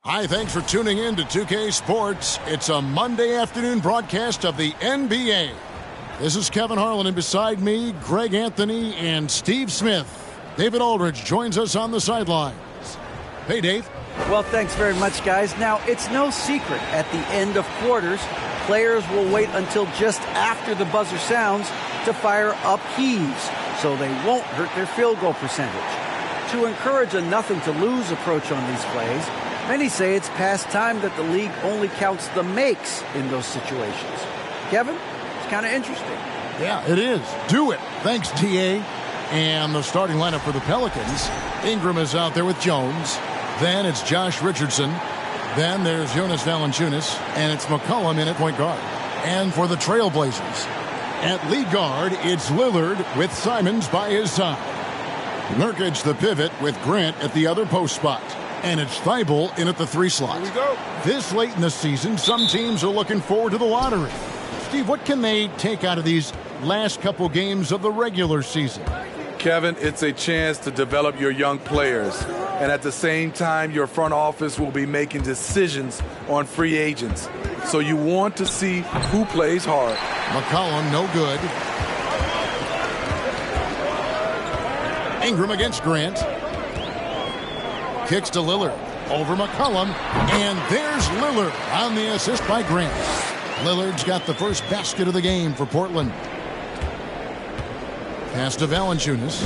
Hi, thanks for tuning in to 2K Sports. It's a Monday afternoon broadcast of the NBA. This is Kevin Harlan, and beside me, Greg Anthony and Steve Smith. David Aldridge joins us on the sidelines. Hey, Dave. Well, thanks very much, guys. Now, it's no secret at the end of quarters, players will wait until just after the buzzer sounds to fire up heaves, so they won't hurt their field goal percentage. To encourage a nothing-to-lose approach on these plays, many say it's past time that the league only counts the makes in those situations. Kevin, it's kind of interesting. Yeah, it is. Do it. Thanks, TA. And the starting lineup for the Pelicans. Ingram is out there with Jones. Then it's Josh Richardson. Then there's Jonas Valanciunas. And it's McCollum in at point guard. And for the Trailblazers, at lead guard, it's Lillard with Simons by his side. Nurkic the pivot with Grant at the other post spot. And it's Thibault in at the 3 slot. Here we go. This late in the season, some teams are looking forward to the lottery. Steve, what can they take out of these last couple games of the regular season? Kevin, it's a chance to develop your young players. And at the same time, your front office will be making decisions on free agents. So you want to see who plays hard. McCollum, no good. Ingram against Grant. Kicks to Lillard. Over McCollum. And there's Lillard on the assist by Grant. Lillard's got the first basket of the game for Portland. Pass to Valanciunas.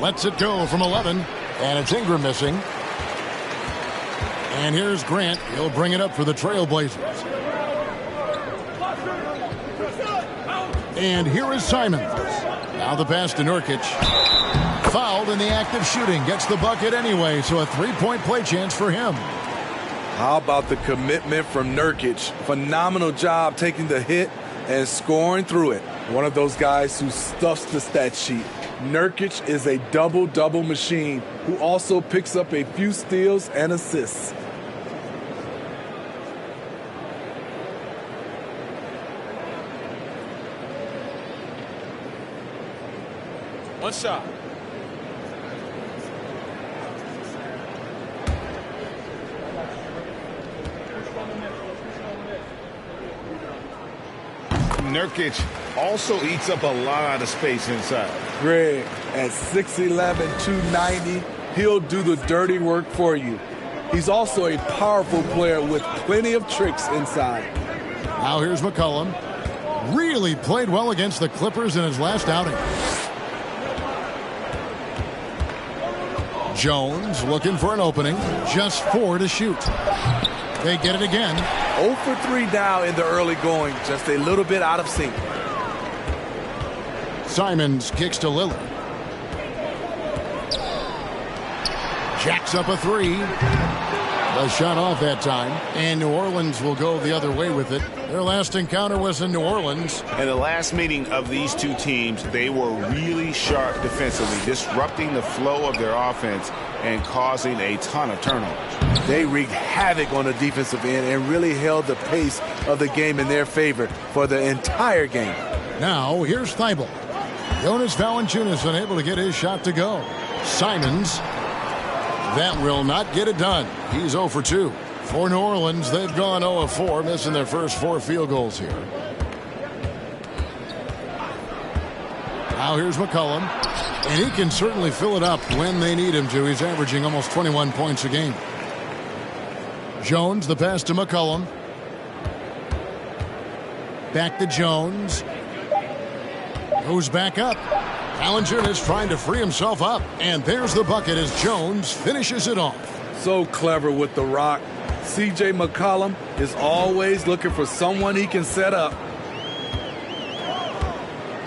Lets it go from 11. And it's Ingram missing. And here's Grant. He'll bring it up for the Trailblazers. And here is Simons. Now the pass to Nurkic. Fouled in the act of shooting. Gets the bucket anyway, so a three-point play chance for him. How about the commitment from Nurkic? Phenomenal job taking the hit and scoring through it. One of those guys who stuffs the stat sheet. Nurkic is a double-double machine who also picks up a few steals and assists. One shot. Nurkic also eats up a lot of space inside. Greg, at 6'11", 290, he'll do the dirty work for you. He's also a powerful player with plenty of tricks inside. Now here's McCollum. Really played well against the Clippers in his last outing. Jones looking for an opening. Just 4 to shoot. They get it again. 0 for 3 now in the early going. Just a little bit out of sync. Simons kicks to Lillard. Jacks up a 3. The shot off that time. And New Orleans will go the other way with it. Their last encounter was in New Orleans. In the last meeting of these two teams, they were really sharp defensively, disrupting the flow of their offense and causing a ton of turnovers. They wreaked havoc on the defensive end and really held the pace of the game in their favor for the entire game. Now, here's Thibault. Jonas Valanciunas unable to get his shot to go. Simons. That will not get it done. He's 0 for 2. For New Orleans, they've gone 0 of 4, missing their first 4 field goals here. Now here's McCollum. And he can certainly fill it up when they need him to. He's averaging almost 21 points a game. Jones, the pass to McCollum. Back to Jones. Goes back up. Valanciunas trying to free himself up. And there's the bucket as Jones finishes it off. So clever with the rock. C.J. McCollum is always looking for someone he can set up.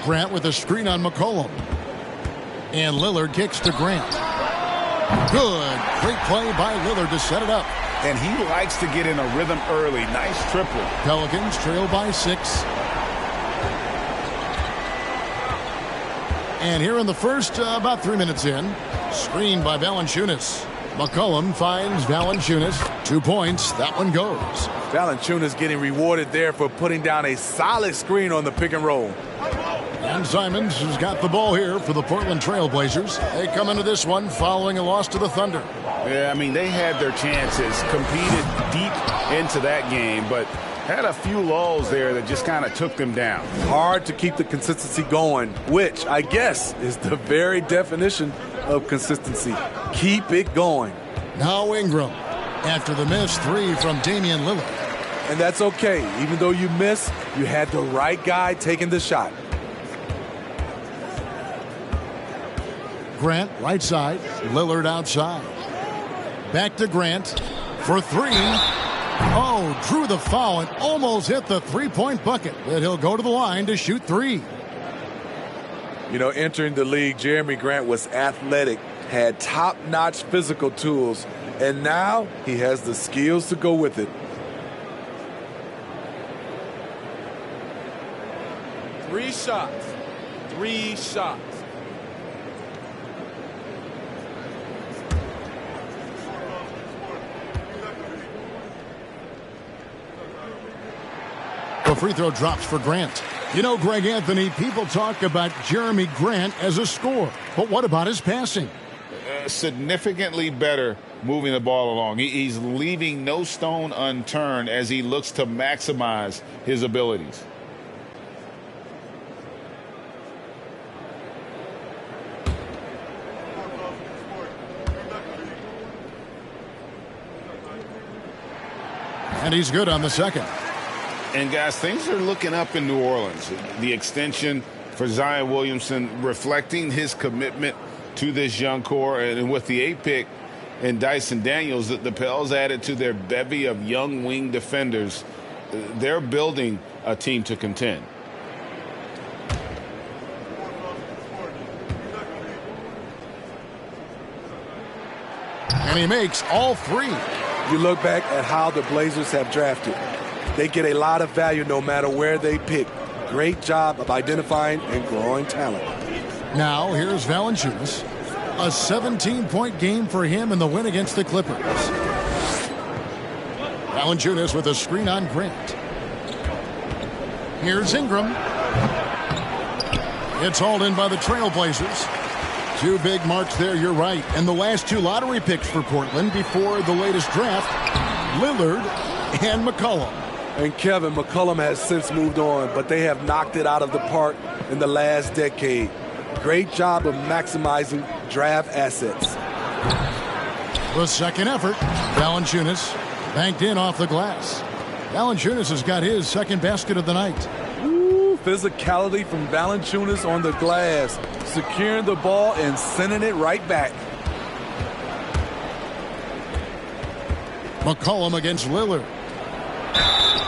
Grant with a screen on McCollum. And Lillard kicks to Grant. Good. Great play by Lillard to set it up. And he likes to get in a rhythm early. Nice triple. Pelicans trail by 6. And here in the first, about 3 minutes in, screened by Valanciunas. McCollum finds Valanciunas. 2 points. That one goes. Valanciunas getting rewarded there for putting down a solid screen on the pick and roll. And Simons has got the ball here for the Portland Trail Blazers. They come into this one following a loss to the Thunder. Yeah, I mean, they had their chances, competed deep into that game, but had a few lulls there that just kind of took them down. Hard to keep the consistency going, which I guess is the very definition of consistency. Keep it going. Now Ingram after the missed three from Damian Lillard. And that's okay. Even though you miss, you had the right guy taking the shot. Grant right side, Lillard outside. Back to Grant for three. Oh, drew the foul and almost hit the three-point bucket. But he'll go to the line to shoot three. You know, entering the league, Jeremy Grant was athletic, had top-notch physical tools, and now he has the skills to go with it. Three shots. 3 shots. The free throw drops for Grant. You know, Greg Anthony, people talk about Jeremy Grant as a scorer, but what about his passing? Significantly better moving the ball along. He's leaving no stone unturned as he looks to maximize his abilities. And he's good on the second. And, guys, things are looking up in New Orleans. The extension for Zion Williamson reflecting his commitment to this young core. And with the 8th pick and Dyson Daniels, the Pels added to their bevy of young wing defenders. They're building a team to contend. And he makes all three. You look back at how the Blazers have drafted. They get a lot of value no matter where they pick. Great job of identifying and growing talent. Now here's Valanciunas. A 17-point game for him in the win against the Clippers. Valanciunas with a screen on Grant. Here's Ingram. It's hauled in by the Trailblazers. 2 big marks there, you're right. And the last 2 lottery picks for Portland before the latest draft, Lillard and McCollum. And Kevin, McCollum has since moved on, but they have knocked it out of the park in the last decade. Great job of maximizing draft assets. The second effort, Valanciunas banked in off the glass. Valanciunas has got his second basket of the night. Ooh, physicality from Valanciunas on the glass, securing the ball and sending it right back. McCollum against Lillard.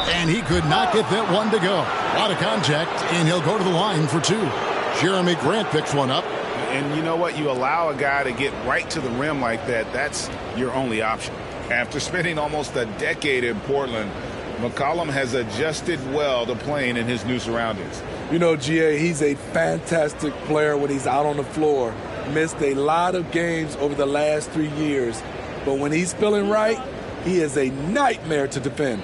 And he could not get that one to go. Out of contact, and he'll go to the line for 2. Jeremy Grant picks one up. And you know what? You allow a guy to get right to the rim like that, that's your only option. After spending almost a decade in Portland, McCollum has adjusted well to playing in his new surroundings. You know, GA, he's a fantastic player when he's out on the floor. Missed a lot of games over the last 3 years. But when he's feeling right, he is a nightmare to defend.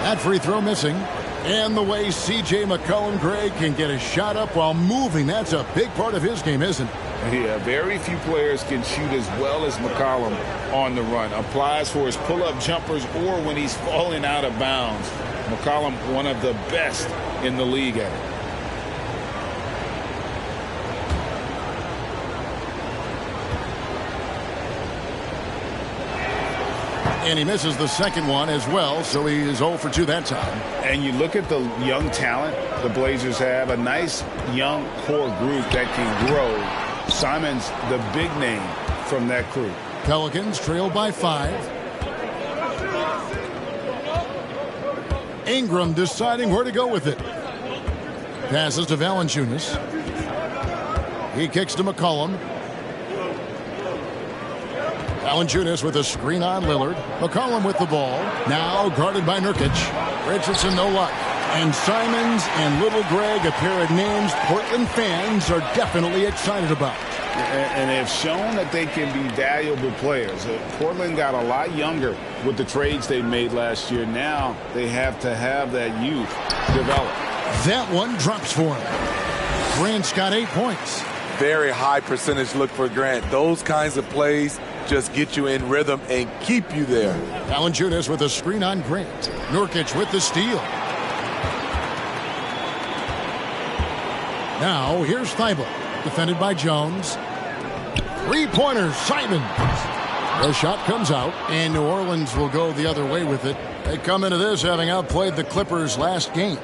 That free throw missing. And the way C.J. McCollum, Greg, can get a shot up while moving, that's a big part of his game, isn't it? Yeah, very few players can shoot as well as McCollum on the run. Applies for his pull-up jumpers or when he's falling out of bounds. McCollum, one of the best in the league at it. And he misses the second one as well, so he is 0 for 2 that time. And you look at the young talent the Blazers have, a nice young core group that can grow. Simon's the big name from that crew. Pelicans trail by 5. Ingram deciding where to go with it. Passes to Valanciunas. He kicks to McCollum. Valanciunas with a screen on Lillard. McCollum with the ball. Now guarded by Nurkic. Richardson no luck. And Simons and Little Greg, a pair of names Portland fans are definitely excited about. And they've shown that they can be valuable players. Portland got a lot younger with the trades they made last year. Now they have to have that youth develop. That one drops for him. Grant's got 8 points. Very high percentage look for Grant. Those kinds of plays just get you in rhythm and keep you there. Valanciunas with a screen on Grant. Nurkic with the steal. Now here's Thibault, defended by Jones. Three-pointer, Simons. The shot comes out, and New Orleans will go the other way with it. They come into this having outplayed the Clippers last game.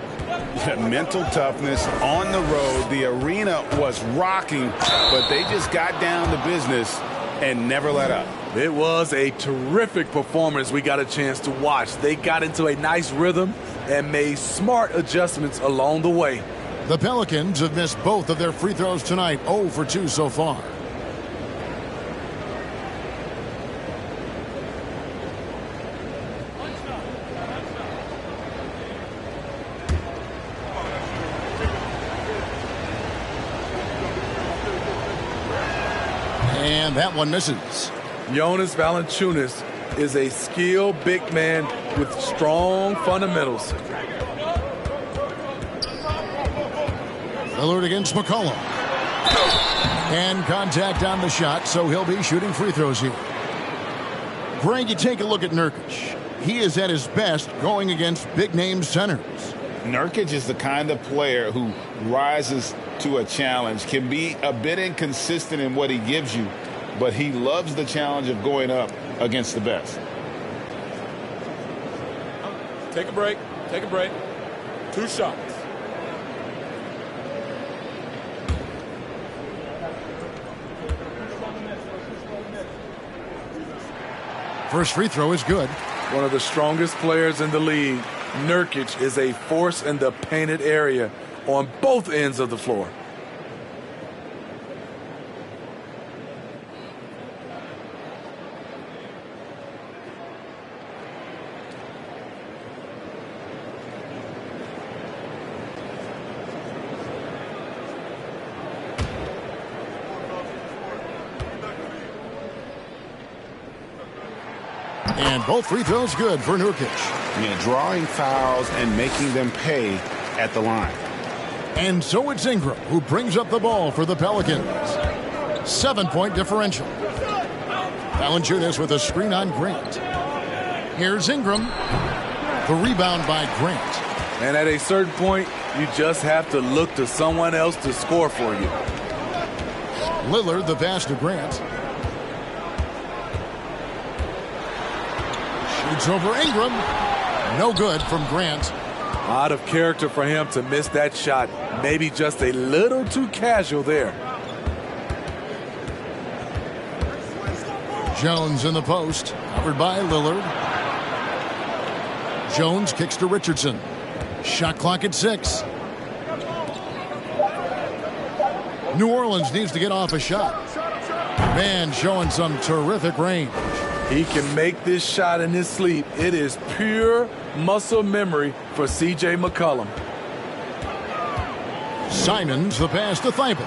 Mental toughness on the road. The arena was rocking, but they just got down to business and never let up. It was a terrific performance we got a chance to watch. They got into a nice rhythm and made smart adjustments along the way. The Pelicans have missed both of their free throws tonight, 0 for 2 so far. And that one misses. Jonas Valanciunas is a skilled big man with strong fundamentals. Lillard against McCollum. And contact on the shot, so he'll be shooting free throws here. Greg, you take a look at Nurkic. He is at his best going against big-name centers. Nurkic is the kind of player who rises to a challenge, can be a bit inconsistent in what he gives you, but he loves the challenge of going up against the best. Take a break. Take a break. 2 shots. First free throw is good. One of the strongest players in the league, Nurkic is a force in the painted area on both ends of the floor. And both free throws good for Nurkic. Yeah, drawing fouls and making them pay at the line. And so it's Ingram who brings up the ball for the Pelicans. 7-point differential. Valanciunas with a screen on Grant. Here's Ingram. The rebound by Grant. And at a certain point, you just have to look to someone else to score for you. Lillard the pass to Grant. Shoots over Ingram. No good from Grant. Out of character for him to miss that shot. Maybe just a little too casual there. Jones in the post. Covered by Lillard. Jones kicks to Richardson. Shot clock at 6. New Orleans needs to get off a shot. Man showing some terrific range. He can make this shot in his sleep. It is pure muscle memory for C.J. McCollum. Simons the pass to Thibault.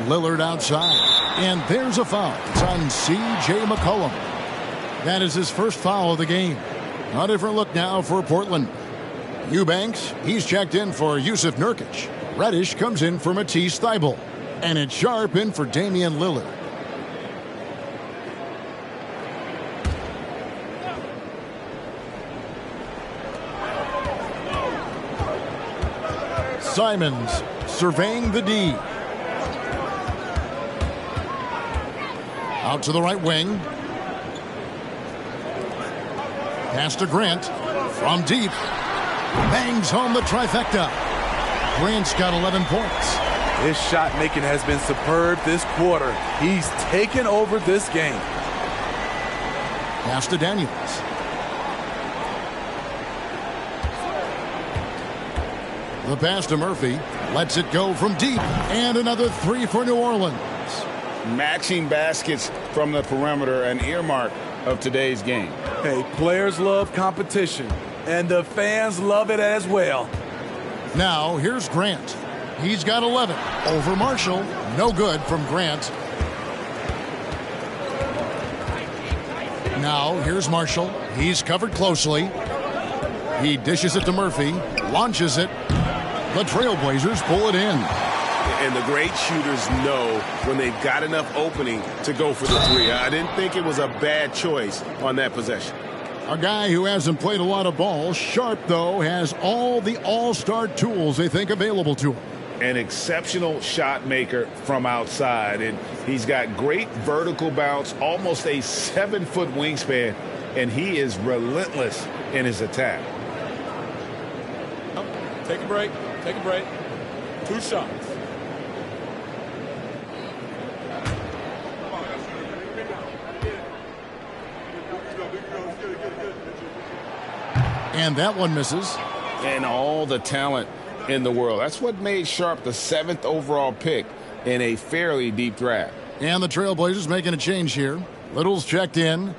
Lillard outside. And there's a foul. It's on C.J. McCollum. That is his first foul of the game. A different look now for Portland. Eubanks, he's checked in for Yusuf Nurkic. Reddish comes in for Matisse Thybulle. And it's Sharp in for Damian Lillard. Simons surveying the D. Out to the right wing. Pass to Grant. From deep. Bangs home the trifecta. Grant's got 11 points. His shot making has been superb this quarter. He's taken over this game. Pass to Daniels. The pass to Murphy. Lets it go from deep. And another 3 for New Orleans. Matching baskets from the perimeter, an earmark of today's game. Hey, players love competition, and the fans love it as well. Now, here's Grant. He's got 11. Over Marshall. No good from Grant. Now, here's Marshall. He's covered closely. He dishes it to Murphy. Launches it. The Trailblazers pull it in. And the great shooters know when they've got enough opening to go for the three. I didn't think it was a bad choice on that possession. A guy who hasn't played a lot of ball. Sharp, though, has all the all-star tools they think available to him. An exceptional shot maker from outside, and he's got great vertical bounce, almost a 7-foot wingspan, and he is relentless in his attack. Take a break. Take a break. 2 shots. And that one misses. And all the talent in the world. That's what made Sharp the 7th overall pick in a fairly deep draft. And the Trailblazers making a change here. Little's checked in.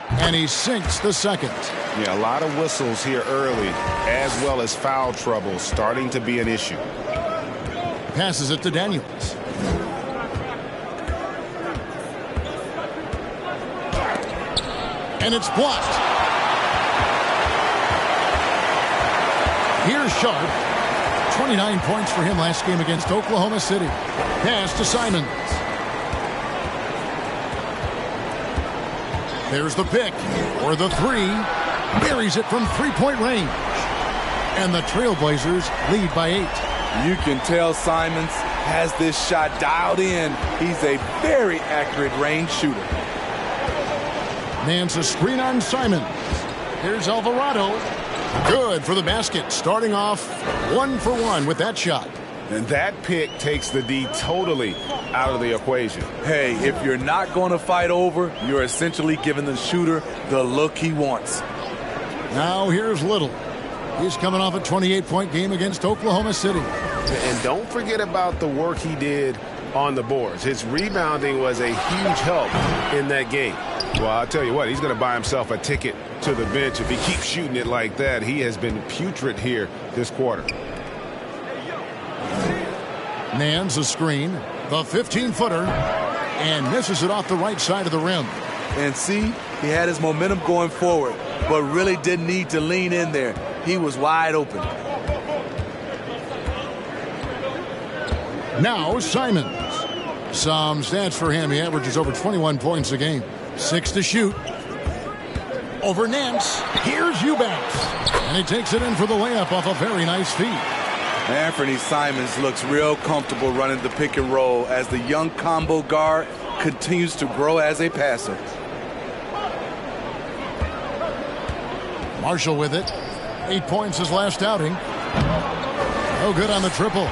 And he sinks the second. Yeah, a lot of whistles here early, as well as foul trouble starting to be an issue. Passes it to Daniels. And it's blocked. Here's Sharp. 29 points for him last game against Oklahoma City. Pass to Simons. There's the pick, or the three. Buries it from three-point range. And the Trailblazers lead by 8. You can tell Simons has this shot dialed in. He's a very accurate range shooter. Man's a screen on Simons. Here's Alvarado. Good for the basket. Starting off 1 for 1 with that shot. And that pick takes the D totally out of the equation. Hey, if you're not going to fight over, you're essentially giving the shooter the look he wants. Now here's Little. He's coming off a 28-point game against Oklahoma City. And don't forget about the work he did on the boards. His rebounding was a huge help in that game. Well, I'll tell you what, he's going to buy himself a ticket to the bench if he keeps shooting it like that. He has been putrid here this quarter. Nan's a screen, the 15-footer, and misses it off the right side of the rim. And see, he had his momentum going forward, but really didn't need to lean in there. He was wide open. Now Simons. Some stats for him. He averages over 21 points a game. 6 to shoot. Over Nance. Here's Eubanks. And he takes it in for the layup off a very nice feed. Anthony Simons looks real comfortable running the pick and roll as the young combo guard continues to grow as a passer. Marshall with it. 8 points his last outing. No good on the triple.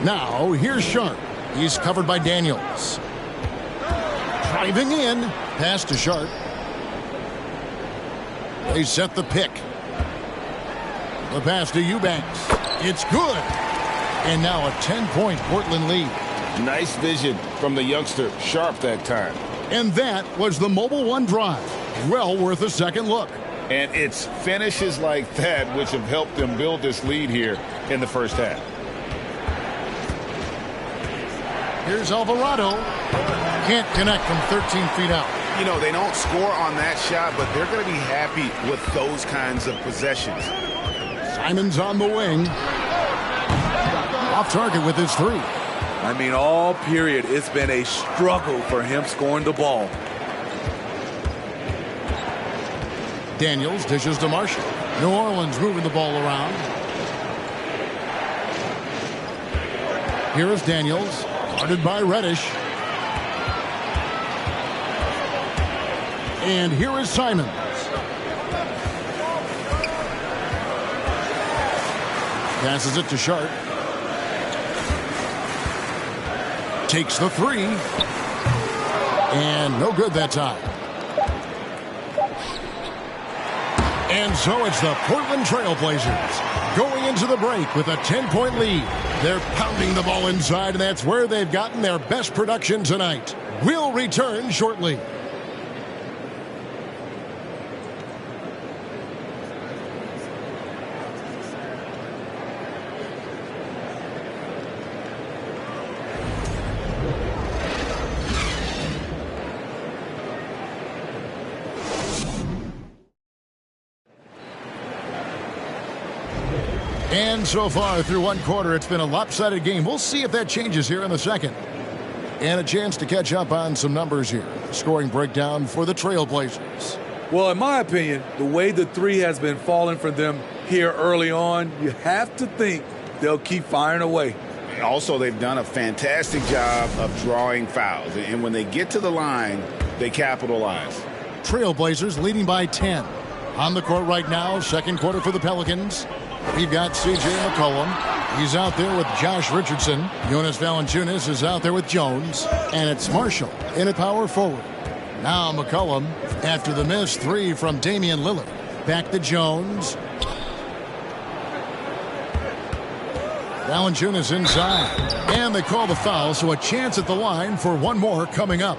Now here's Sharp. He's covered by Daniels. Driving in. Pass to Sharp. They set the pick. The pass to Eubanks. It's good. And now a 10-point Portland lead. Nice vision from the youngster Sharp that time. And that was the Mobile One drive. Well worth a second look. And it's finishes like that which have helped them build this lead here in the first half. Here's Alvarado. Can't connect from 13 feet out. You know, they don't score on that shot, but they're going to be happy with those kinds of possessions. Simons on the wing. Off target with his three. I mean, all period, it's been a struggle for him scoring the ball. Daniels dishes to Marshall. New Orleans moving the ball around. Here is Daniels, guarded by Reddish. And here is Simons. Passes it to Sharp. Takes the three. And no good that time. And so it's the Portland Trailblazers going into the break with a 10-point lead. They're pounding the ball inside, and that's where they've gotten their best production tonight. We'll return shortly. And so far through one quarter, it's been a lopsided game. We'll see if that changes here in the second. And a chance to catch up on some numbers here. Scoring breakdown for the Trailblazers. Well, in my opinion, the way the three has been falling for them here early on, you have to think they'll keep firing away. Also, they've done a fantastic job of drawing fouls. And when they get to the line, they capitalize. Trailblazers leading by 10. On the court right now, second quarter for the Pelicans. We've got C.J. McCollum. He's out there with Josh Richardson. Jonas Valanciunas is out there with Jones. And it's Marshall in at power forward. Now McCollum after the missed three from Damian Lillard. Back to Jones. Valanciunas inside. And they call the foul, so a chance at the line for one more coming up.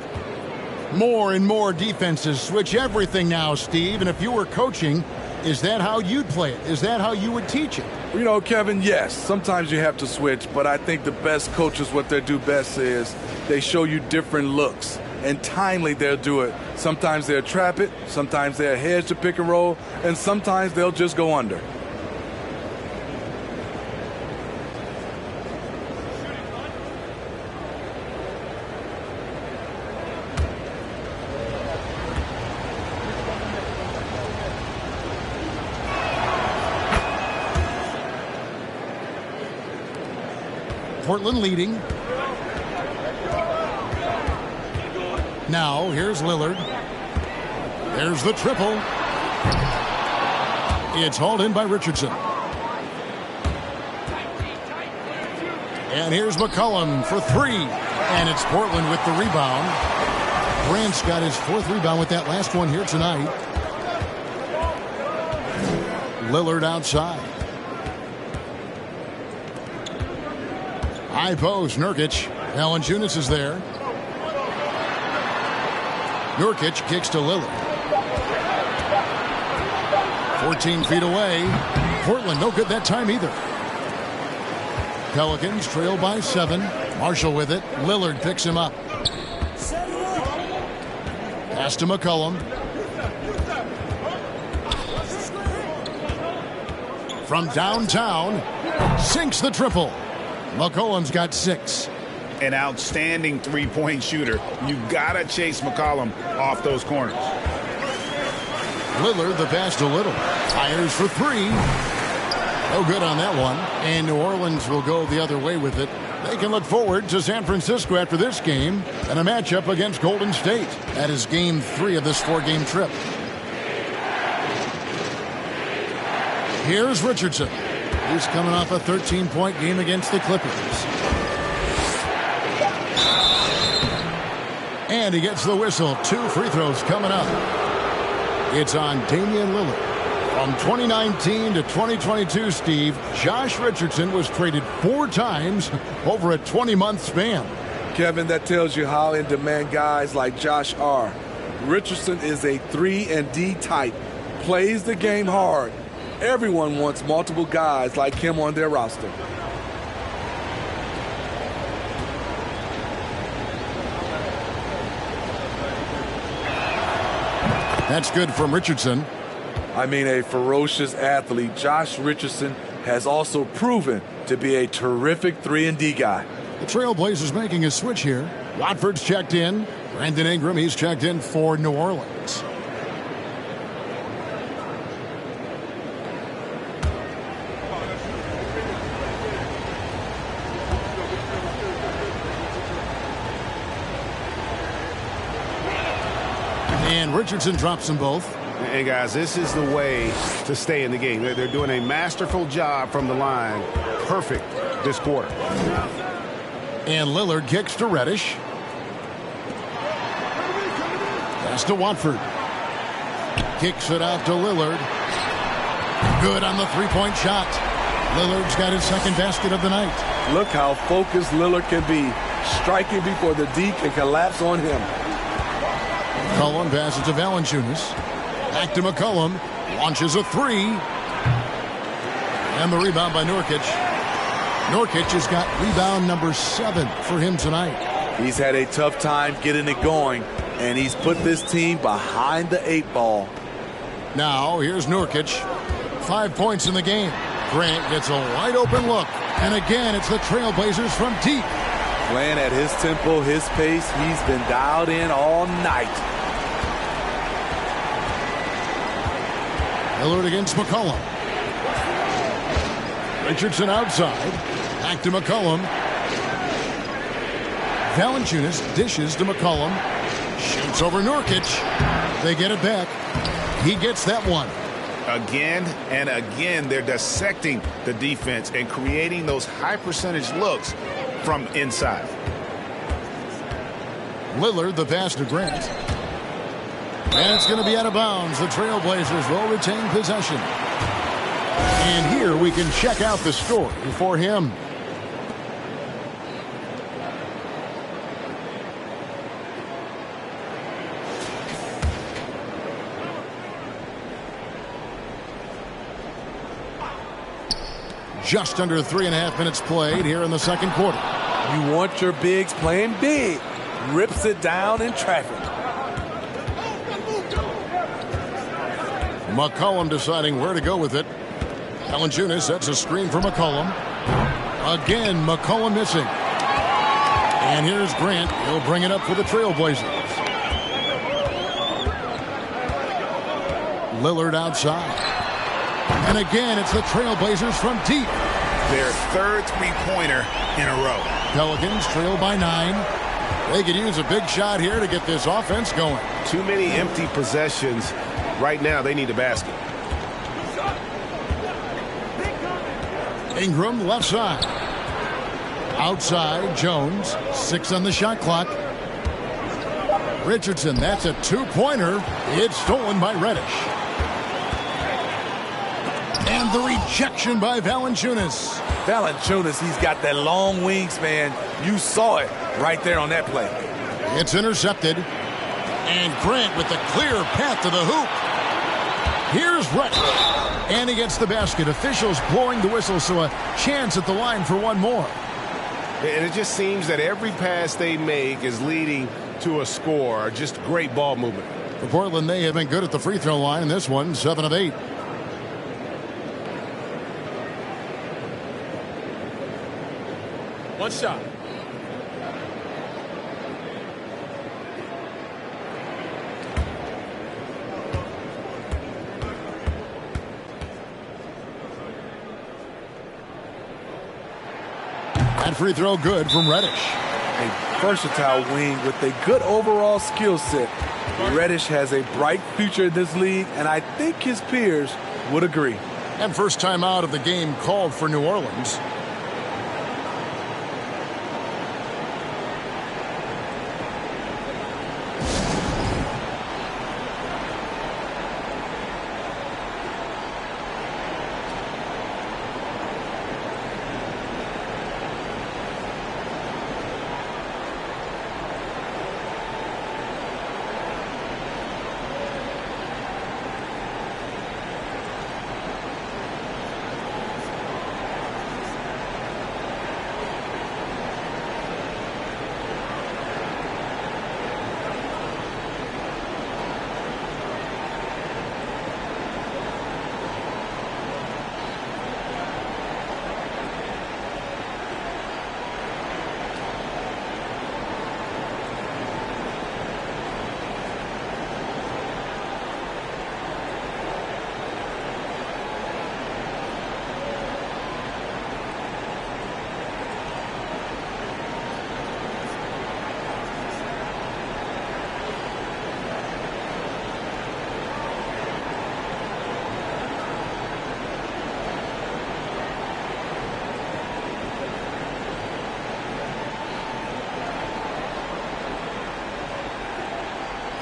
More and more defenses switch everything now, Steve. And if you were coaching, is that how you'd play it? Is that how you would teach it? You know, Kevin, yes. Sometimes you have to switch, but I think the best coaches, what they do best is they show you different looks. And timely, they'll do it. Sometimes they'll trap it. Sometimes they'll hedge the pick and roll. And sometimes they'll just go under. Portland leading. Now, here's Lillard. There's the triple. It's hauled in by Richardson. And here's McCollum for three. And it's Portland with the rebound. Grant's got his fourth rebound with that last one here tonight. Lillard outside. High post, Nurkic. Valanciunas is there. Nurkic kicks to Lillard. 14 feet away. Portland no good that time either. Pelicans trail by 7. Marshall with it. Lillard picks him up. Pass to McCollum. From downtown. Sinks the triple. McCollum's got 6. An outstanding three-point shooter. You gotta chase McCollum off those corners. Lillard the pass to Little. Fires for 3. No good on that one. And New Orleans will go the other way with it. They can look forward to San Francisco after this game and a matchup against Golden State. That is game 3 of this 4-game trip. Here's Richardson. He's coming off a 13-point game against the Clippers. And he gets the whistle. 2 free throws coming up. It's on Damian Lillard. From 2019 to 2022, Steve, Josh Richardson was traded 4 times over a 20-month span. Kevin, that tells you how in demand guys like Josh are. Richardson is a 3-and-D type. Plays the game hard. Everyone wants multiple guys like him on their roster. That's good from Richardson. I mean, a ferocious athlete. Josh Richardson has also proven to be a terrific 3-and-D guy. The Trailblazers making a switch here. Watford's checked in. Brandon Ingram, he's checked in for New Orleans. And Richardson drops them both. Hey, guys, this is the way to stay in the game. They're doing a masterful job from the line. Perfect this quarter. And Lillard kicks to Reddish. Pass to Watford. Kicks it out to Lillard. Good on the three-point shot. Lillard's got his second basket of the night. Look how focused Lillard can be, striking before the D can collapse on him. McCollum passes to Valanciunas. Back to McCollum. Launches a three. And the rebound by Nurkic. Nurkic has got rebound number 7 for him tonight. He's had a tough time getting it going, and he's put this team behind the 8 ball. Now, here's Nurkic. 5 points in the game. Grant gets a wide open look. And again, it's the Trailblazers from deep. Playing at his tempo, his pace, he's been dialed in all night. Lillard against McCollum. Richardson outside. Back to McCollum. Valanciunas dishes to McCollum. Shoots over Nurkic. They get it back. He gets that one. Again and again, they're dissecting the defense and creating those high-percentage looks from inside. Lillard, the pass to Grant. And it's going to be out of bounds. The Trailblazers will retain possession. And here we can check out the story for him. Just under 3.5 minutes played here in the second quarter. You want your bigs playing big. Rips it down in traffic. McCollum deciding where to go with it. Valanciunas sets a screen for McCollum. Again, McCollum missing. And here's Grant. He'll bring it up for the Trailblazers. Lillard outside. And again, it's the Trailblazers from deep. Their third three-pointer in a row. Pelicans trail by 9. They could use a big shot here to get this offense going. Too many empty possessions. Right now, they need a basket. Ingram left side. Outside, Jones. 6 on the shot clock. Richardson, that's a 2-pointer. It's stolen by Reddish. And the rejection by Valanciunas. Valanciunas, he's got that long wingspan. You saw it right there on that play. It's intercepted. And Grant with the clear path to the hoop. Here's Reddish. And he gets the basket. Officials blowing the whistle, so a chance at the line for one more. And it just seems that every pass they make is leading to a score. Just great ball movement. For Portland, they have been good at the free throw line in this one, 7 of 8. One shot. That free throw good from Reddish. A versatile wing with a good overall skill set. Reddish has a bright future in this league, and I think his peers would agree. And first time out of the game called for New Orleans.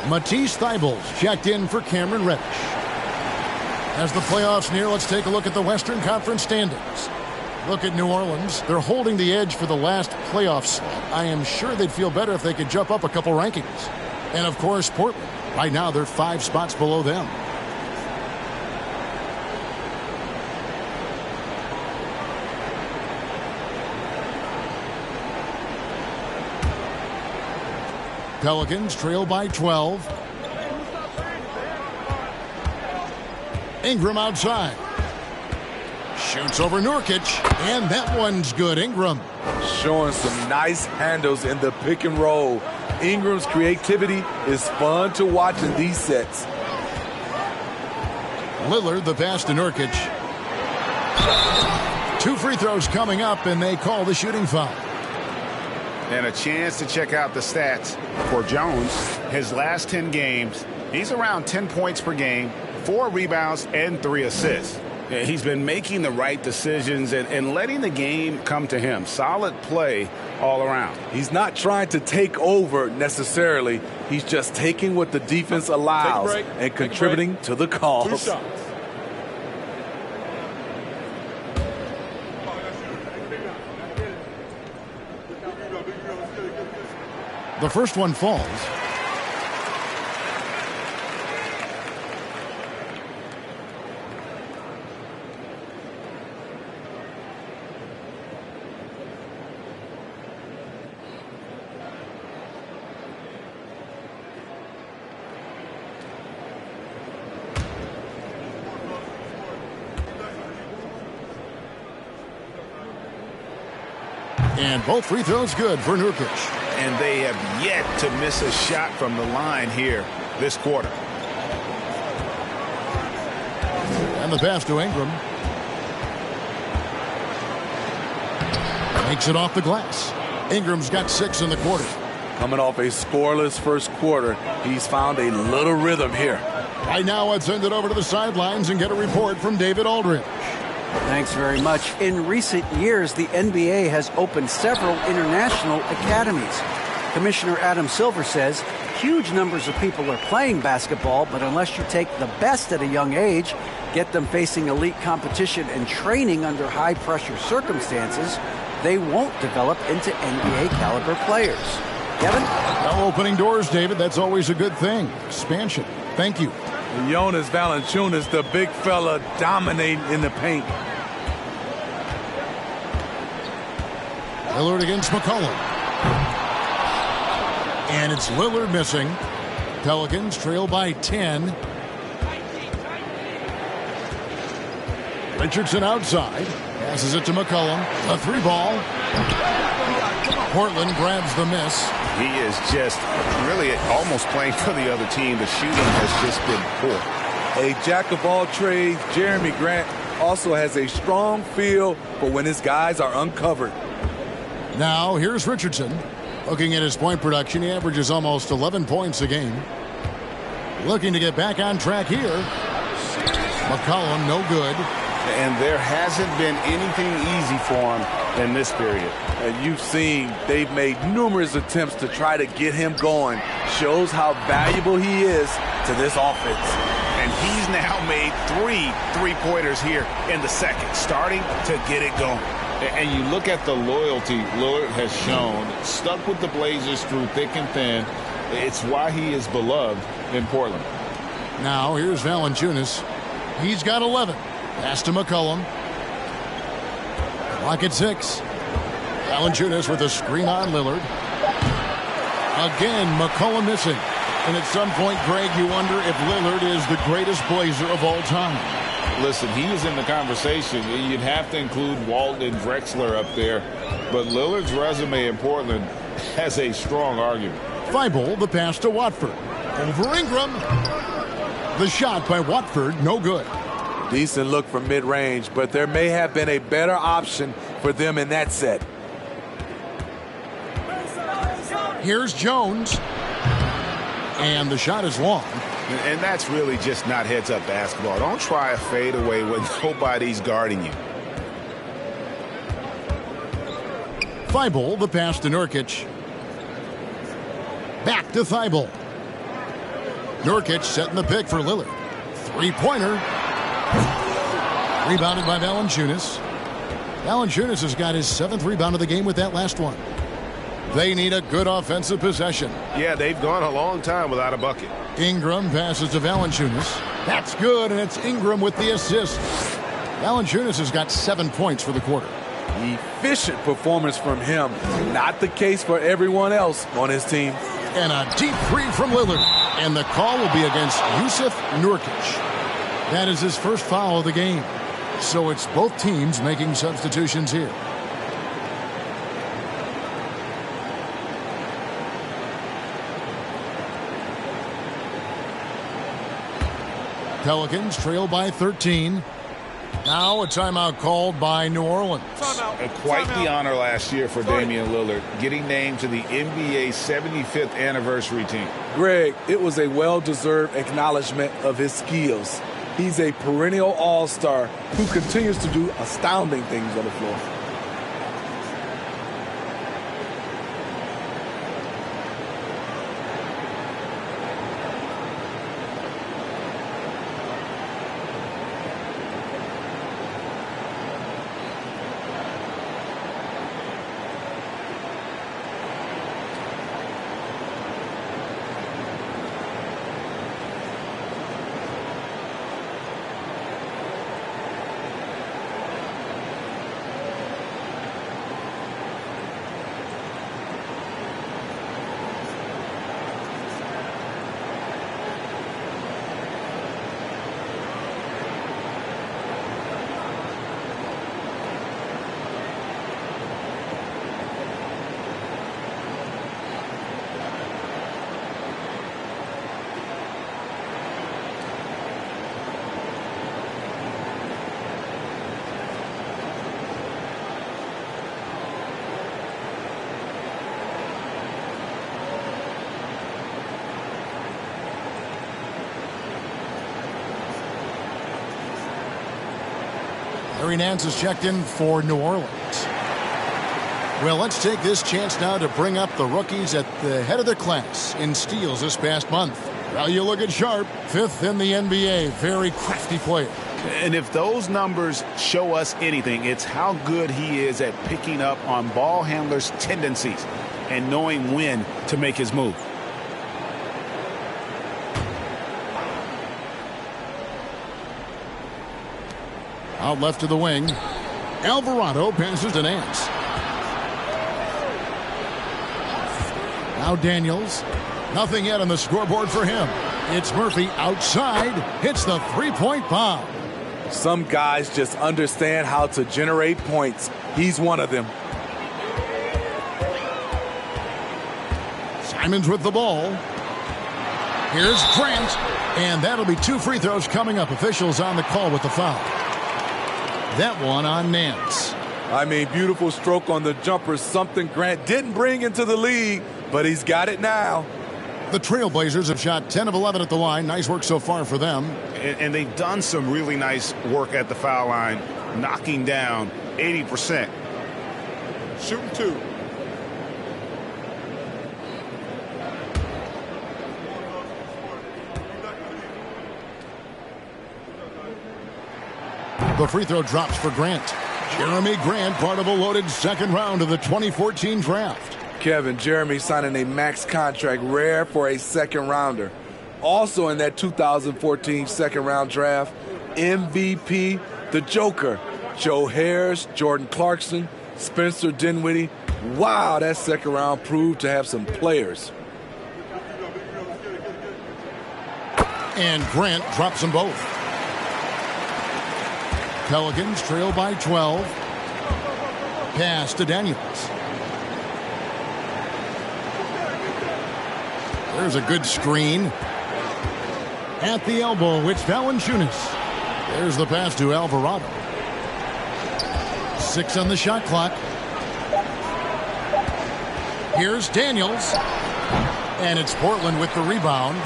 Matisse Thybulle checked in for Cameron Reddish. As the playoffs near, let's take a look at the Western Conference standings. Look at New Orleans. They're holding the edge for the last playoff slot. I am sure they'd feel better if they could jump up a couple rankings. And, of course, Portland. Right now, they're 5 spots below them. Pelicans trail by 12. Ingram outside. Shoots over Nurkic, and that one's good. Ingram. Showing some nice handles in the pick and roll. Ingram's creativity is fun to watch in these sets. Lillard, the pass to Nurkic. 2 free throws coming up, and they call the shooting foul. And a chance to check out the stats for Jones. His last 10 games, he's around 10 points per game, 4 rebounds, and 3 assists. Yeah, he's been making the right decisions and letting the game come to him. Solid play all around. He's not trying to take over necessarily. He's just taking what the defense allows and contributing to the cause. 2 shots. The first one falls. And both free throws good for Nurkic. And they have yet to miss a shot from the line here this quarter. And the pass to Ingram. Makes it off the glass. Ingram's got 6 in the quarter. Coming off a scoreless first quarter, he's found a little rhythm here. Right now, let's send it over to the sidelines and get a report from David Aldridge. Thanks very much. In recent years, the NBA has opened several international academies. Commissioner Adam Silver says huge numbers of people are playing basketball, but unless you take the best at a young age, get them facing elite competition and training under high-pressure circumstances, they won't develop into NBA-caliber players. Kevin? Now opening doors, David. That's always a good thing. Expansion. Thank you. Jonas Valanciunas, the big fella, dominating in the paint. Lillard against McCollum. And it's Lillard missing. Pelicans trail by 10. Richardson outside. Passes it to McCollum. A 3-ball. Portland grabs the miss. He is just really almost playing for the other team. The shooting has just been poor. A jack of all trades, Jeremy Grant also has a strong feel for when his guys are uncovered. Now here's Richardson. Looking at his point production, he averages almost 11 points a game. Looking to get back on track here. McCollum, no good. And there hasn't been anything easy for him in this period. And you've seen they've made numerous attempts to try to get him going. Shows how valuable he is to this offense. And he's now made 3 3-pointers here in the second, starting to get it going. And you look at the loyalty Lillard has shown, stuck with the Blazers through thick and thin. It's why he is beloved in Portland. Now here's Valanciunas. He's got 11. Pass to McCollum. Clock at 6. Valanciunas with a screen on Lillard. Again, McCollum missing. And at some point, Greg, you wonder if Lillard is the greatest Blazer of all time. Listen, he is in the conversation. You'd have to include Walton and Drexler up there. But Lillard's resume in Portland has a strong argument. Thibault, the pass to Watford. Over Ingram. The shot by Watford, no good. Decent look from mid-range, but there may have been a better option for them in that set. Here's Jones. And the shot is long. And that's really just not heads-up basketball. Don't try a fadeaway when nobody's guarding you. Thibault, the pass to Nurkic. Back to Thibault. Nurkic setting the pick for Lillard. 3-pointer. Rebounded by Valanciunas. Valanciunas has got his 7th rebound of the game with that last one. They need a good offensive possession. Yeah, they've gone a long time without a bucket. Ingram passes to Valanciunas. That's good, and it's Ingram with the assist. Valanciunas has got 7 points for the quarter. Efficient performance from him. Not the case for everyone else on his team. And a deep three from Lillard. And the call will be against Jusuf Nurkic. That is his first foul of the game. So it's both teams making substitutions here. Pelicans trail by 13. Now a timeout called by New Orleans. Quite the honor last year for Damian Lillard, getting named to the NBA 75th anniversary team. Greg, it was a well-deserved acknowledgement of his skills. He's a perennial all-star who continues to do astounding things on the floor. Larry Nance has checked in for New Orleans. Well, let's take this chance now to bring up the rookies at the head of their class in steals this past month. Well, you look at Sharp, 5th in the NBA. Very crafty player. And if those numbers show us anything, it's how good he is at picking up on ball handlers' tendencies and knowing when to make his move. Out left to the wing. Alvarado passes to Nance. Now Daniels. Nothing yet on the scoreboard for him. It's Murphy outside. Hits the three-point bomb. Some guys just understand how to generate points. He's one of them. Simons with the ball. Here's Grant. And that'll be 2 free throws coming up. Officials on the call with the foul. That one on Nance. I mean, beautiful stroke on the jumper. Something Grant didn't bring into the league, but he's got it now. The Trailblazers have shot 10 of 11 at the line. Nice work so far for them. And they've done some really nice work at the foul line, knocking down 80%. Shooting 2. The free throw drops for Grant. Jeremy Grant, part of a loaded second round of the 2014 draft. Kevin, Jeremy signing a max contract, rare for a second rounder. Also in that 2014 second round draft, MVP, the Joker, Joe Harris, Jordan Clarkson, Spencer Dinwiddie. Wow, that second round proved to have some players. And Grant drops them both. Pelicans trail by 12. Pass to Daniels. There's a good screen. At the elbow, it's Valanciunas. There's the pass to Alvarado. 6 on the shot clock. Here's Daniels. And it's Portland with the rebound.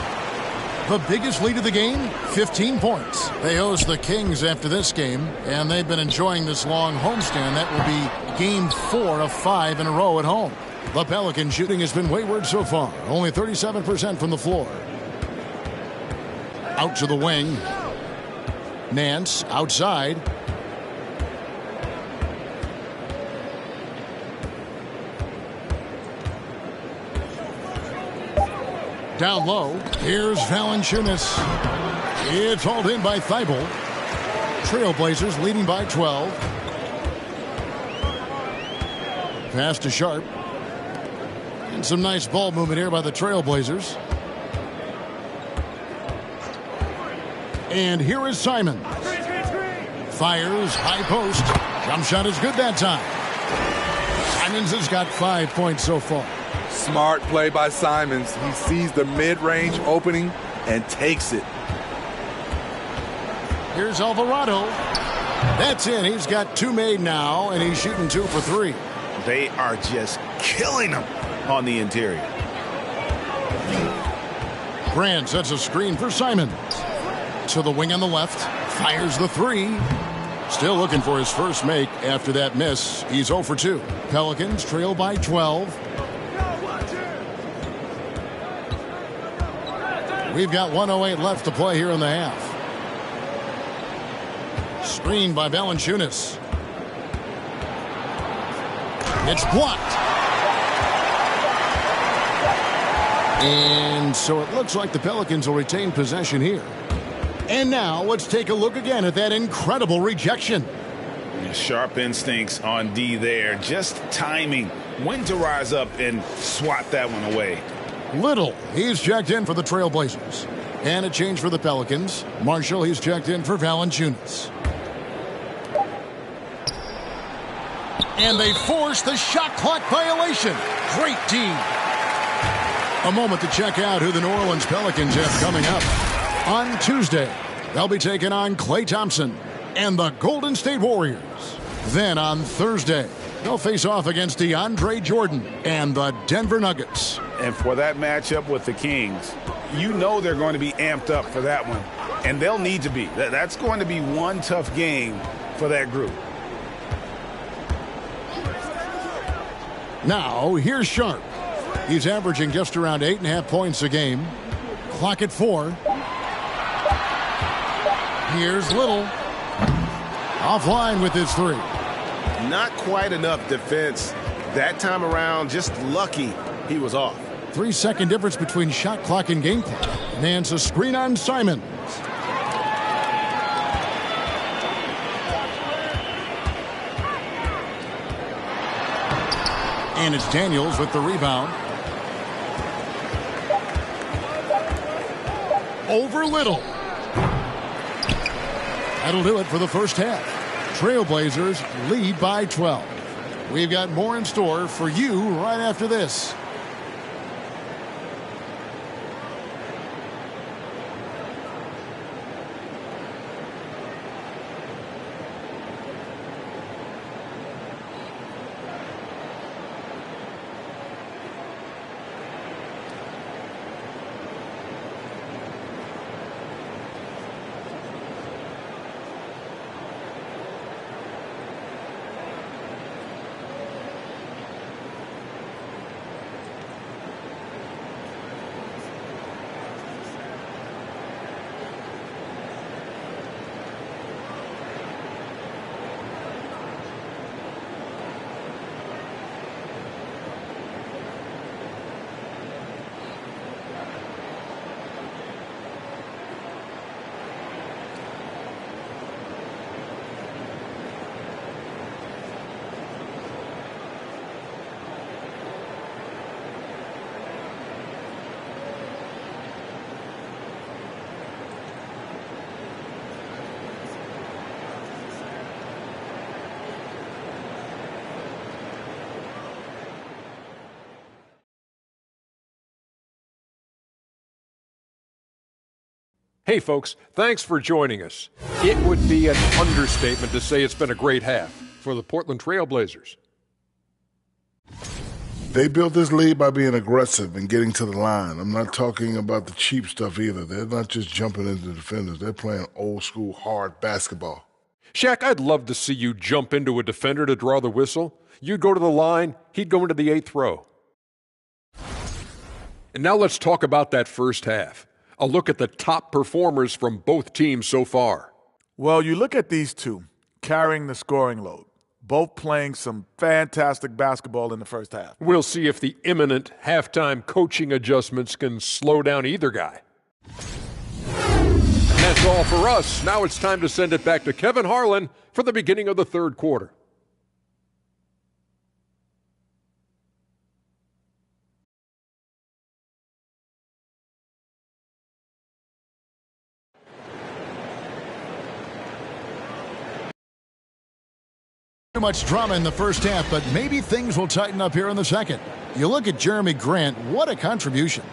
The biggest lead of the game, 15 points. They host the Kings after this game, and they've been enjoying this long homestand. That will be game 4 of 5 in a row at home. The Pelican shooting has been wayward so far, only 37% from the floor. Out to the wing. Nance outside. Down low. Here's Valanciunas. It's hauled in by Thibault. Trailblazers leading by 12. Pass to Sharp. And some nice ball movement here by the Trailblazers. And here is Simons. Fires, high post. Jump shot is good that time. Simons has got 5 points so far. Smart play by Simons. He sees the mid-range opening and takes it. Here's Alvarado. That's in. He's got 2 made now, and he's shooting 2 for 3. They are just killing him on the interior. Grant sets a screen for Simons. To the wing on the left. Fires the 3. Still looking for his first make after that miss. He's 0 for 2. Pelicans trail by 12. We've got 1:08 left to play here in the half. Screen by Valanciunas. It's blocked. And so it looks like the Pelicans will retain possession here. And now let's take a look again at that incredible rejection. Sharp instincts on D there. Just timing. When to rise up and swat that one away. Little, he's checked in for the Trailblazers. And a change for the Pelicans. Marshall, he's checked in for Valanciunas. And they force the shot clock violation. Great D. A moment to check out who the New Orleans Pelicans have coming up. On Tuesday, they'll be taking on Klay Thompson and the Golden State Warriors. Then on Thursday, they'll face off against DeAndre Jordan and the Denver Nuggets. And for that matchup with the Kings, you know they're going to be amped up for that one. And they'll need to be. That's going to be one tough game for that group. Now, here's Sharp. He's averaging just around 8.5 points a game. Clock at 4. Here's Little. Offline with his 3. Not quite enough defense that time around. Just lucky he was off. 3-second difference between shot clock and game clock. Nance a screen on Simons. And it's Daniels with the rebound. Over Little. That'll do it for the first half. Trailblazers lead by 12. We've got more in store for you right after this. Hey, folks, thanks for joining us. It would be an understatement to say it's been a great half for the Portland Trail Blazers. They built this lead by being aggressive and getting to the line. I'm not talking about the cheap stuff either. They're not just jumping into defenders. They're playing old school, hard basketball. Shaq, I'd love to see you jump into a defender to draw the whistle. You'd go to the line, he'd go into the 8th row. And now let's talk about that first half. A look at the top performers from both teams so far. Well, you look at these two carrying the scoring load, both playing some fantastic basketball in the first half. We'll see if the imminent halftime coaching adjustments can slow down either guy. And that's all for us. Now it's time to send it back to Kevin Harlan for the beginning of the third quarter. Too much drama in the first half, but maybe things will tighten up here in the second. You look at Jeremy Grant, what a contribution.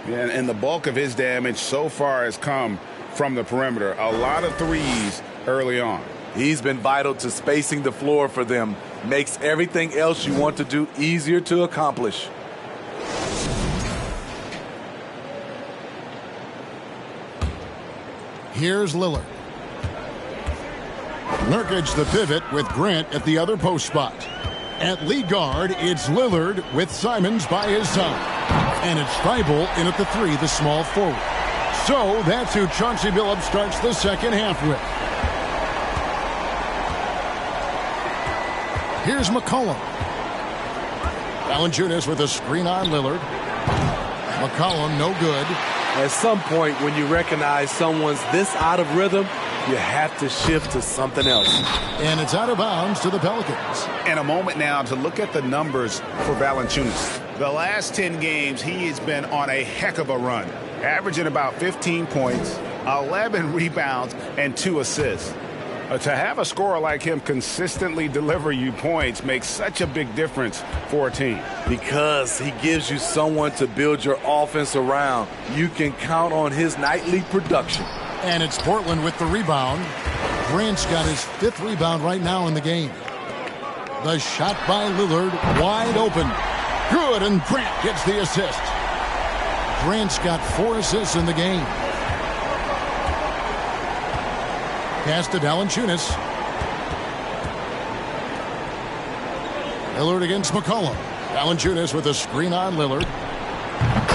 Yeah, and the bulk of his damage so far has come from the perimeter. A lot of threes early on. He's been vital to spacing the floor for them. Makes everything else you want to do easier to accomplish. Here's Lillard. Nurkic the pivot with Grant at the other post spot. At lead guard, it's Lillard with Simons by his side. And it's Thibault in at the 3, the small forward. So that's who Chauncey Billups starts the second half with. Here's McCollum. Valanciunas with a screen on Lillard. McCollum no good. At some point, when you recognize someone's this out of rhythm, you have to shift to something else. And it's out of bounds to the Pelicans. And a moment now to look at the numbers for Valanciunas. The last 10 games, he has been on a heck of a run, averaging about 15 points, 11 rebounds, and 2 assists. To have a scorer like him consistently deliver you points makes such a big difference for a team. Because he gives you someone to build your offense around. You can count on his nightly production. And it's Portland with the rebound. Grant's got his 5th rebound right now in the game. The shot by Lillard, wide open. Good, and Grant gets the assist. Grant's got 4 assists in the game. Pass to Valanciunas. Lillard against McCollum. Valanciunas with a screen on Lillard.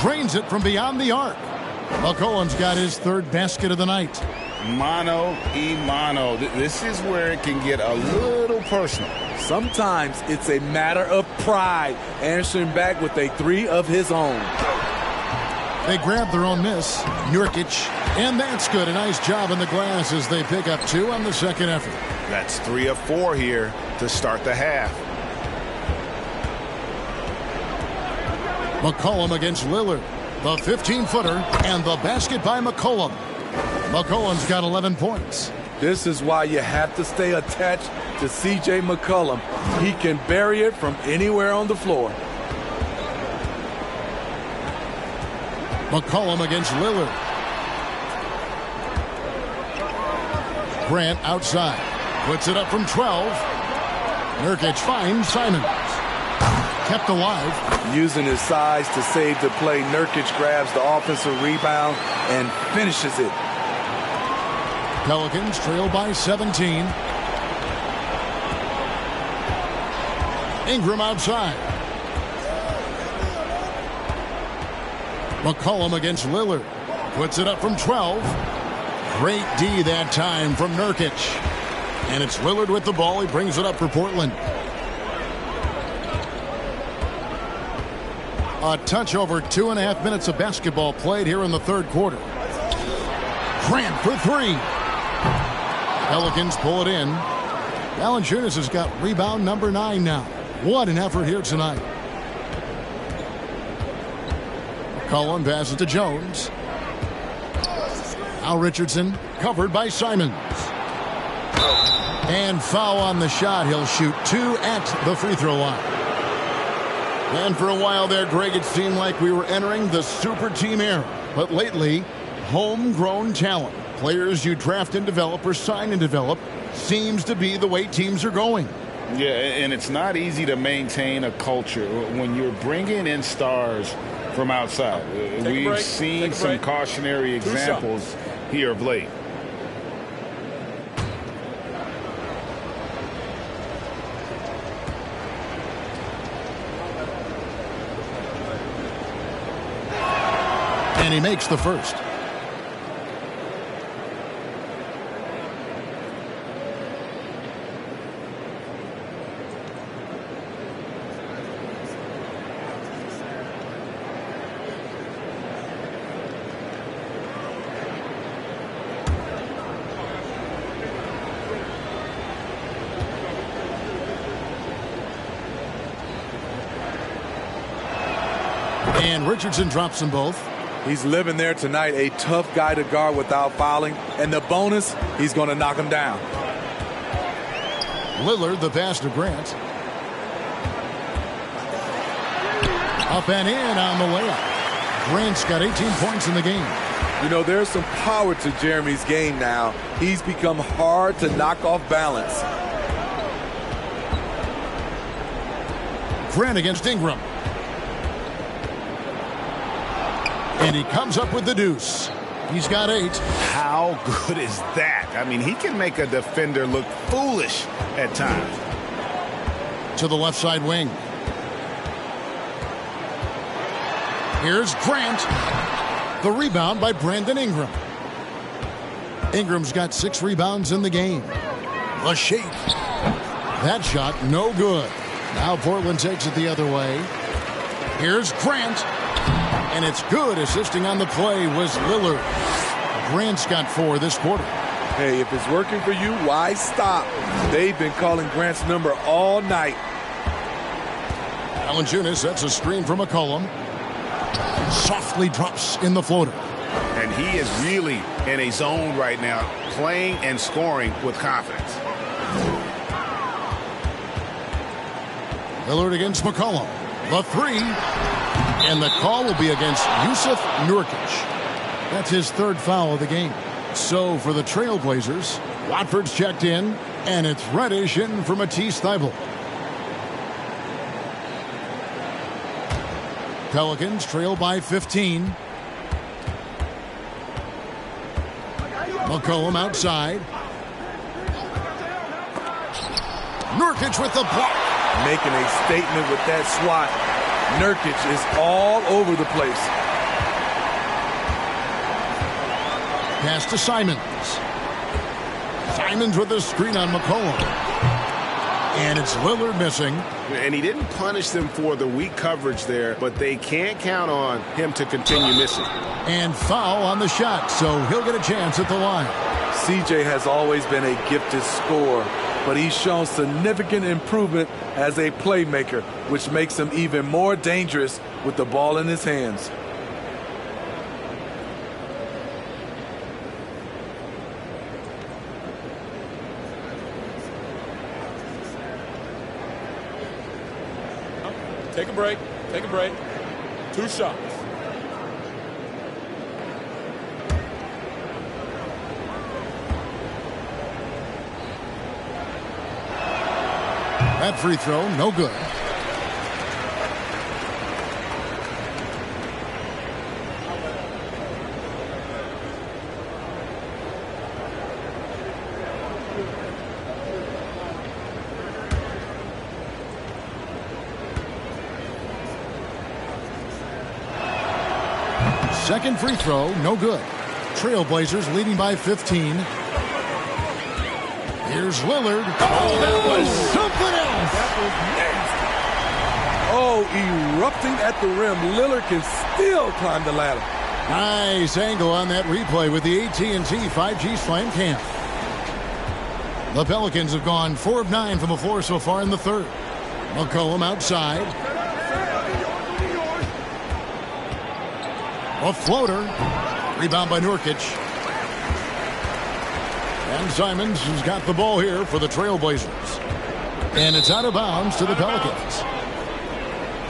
Drains it from beyond the arc. McCollum's got his 3rd basket of the night. Mano y mano. This is where it can get a little personal. Sometimes it's a matter of pride, answering back with a 3 of his own. They grab their own miss. Nurkic. And that's good. A nice job in the glass as they pick up 2 on the second effort. That's 3 of 4 here to start the half. McCollum against Lillard. The 15-footer and the basket by McCollum. McCollum's got 11 points. This is why you have to stay attached to C.J. McCollum. He can bury it from anywhere on the floor. McCollum against Lillard. Grant outside. Puts it up from 12. Nurkic finds Simons. Kept alive. Using his size to save the play, Nurkic grabs the offensive rebound and finishes it. Pelicans trail by 17. Ingram outside. McCollum against Lillard. Puts it up from 12. Great D that time from Nurkic. And it's Lillard with the ball. He brings it up for Portland. A touch over 2.5 minutes of basketball played here in the third quarter. Grant for 3. Pelicans pull it in. Valanciunas has got rebound number 9 now. What an effort here tonight. Cullen passes to Jones. Now Richardson covered by Simons. And foul on the shot. He'll shoot 2 at the free throw line. And for a while there, Greg, it seemed like we were entering the super team era. But lately, homegrown talent, players you draft and develop or sign and develop, seems to be the way teams are going. Yeah, and it's not easy to maintain a culture when you're bringing in stars from outside. We've seen some cautionary examples here of late. And he makes the first. And Richardson drops them both. He's living there tonight, a tough guy to guard without fouling. And the bonus, he's going to knock him down. Lillard, the pass to Grant. Up and in on the layup. Grant's got 18 points in the game. You know, there's some power to Jeremy's game now. He's become hard to knock off balance. Grant against Ingram. And he comes up with the deuce. He's got 8. How good is that? I mean, he can make a defender look foolish at times. To the left side wing. Here's Grant. The rebound by Brandon Ingram. Ingram's got 6 rebounds in the game. The shake. That shot, no good. Now Portland takes it the other way. Here's Grant. And it's good. Assisting on the play was Lillard. Grant's got 4 this quarter. Hey, if it's working for you, why stop? They've been calling Grant's number all night. Valanciunas sets a screen from McCollum. Softly drops in the floater. And he is really in a zone right now, playing and scoring with confidence. Lillard against McCollum. The 3. And the call will be against Yusuf Nurkic. That's his 3rd foul of the game. So for the Trailblazers, Watford's checked in, and it's Reddish in for Matisse Thybulle. Pelicans trail by 15. McCollum outside. Nurkic with the block. Making a statement with that swat. Nurkic is all over the place. Pass to Simons. Simons with a screen on McCollum. And it's Lillard missing. And he didn't punish them for the weak coverage there, but they can't count on him to continue missing. And foul on the shot, so he'll get a chance at the line. CJ has always been a gifted scorer, but he's shown significant improvement as a playmaker, which makes him even more dangerous with the ball in his hands. Take a break. Take a break. 2 shots. That free throw, no good. Second free throw, no good. Trailblazers leading by 15. Here's Lillard. Oh, that was something else. That was nasty. Oh, erupting at the rim. Lillard can still climb the ladder. Nice angle on that replay with the AT&T 5G Slam Cam. The Pelicans have gone 4 of 9 from the floor so far in the 3rd. McCollum outside. A floater. Rebound by Nurkic. And Simons has got the ball here for the Trailblazers. And it's out of bounds to the Pelicans.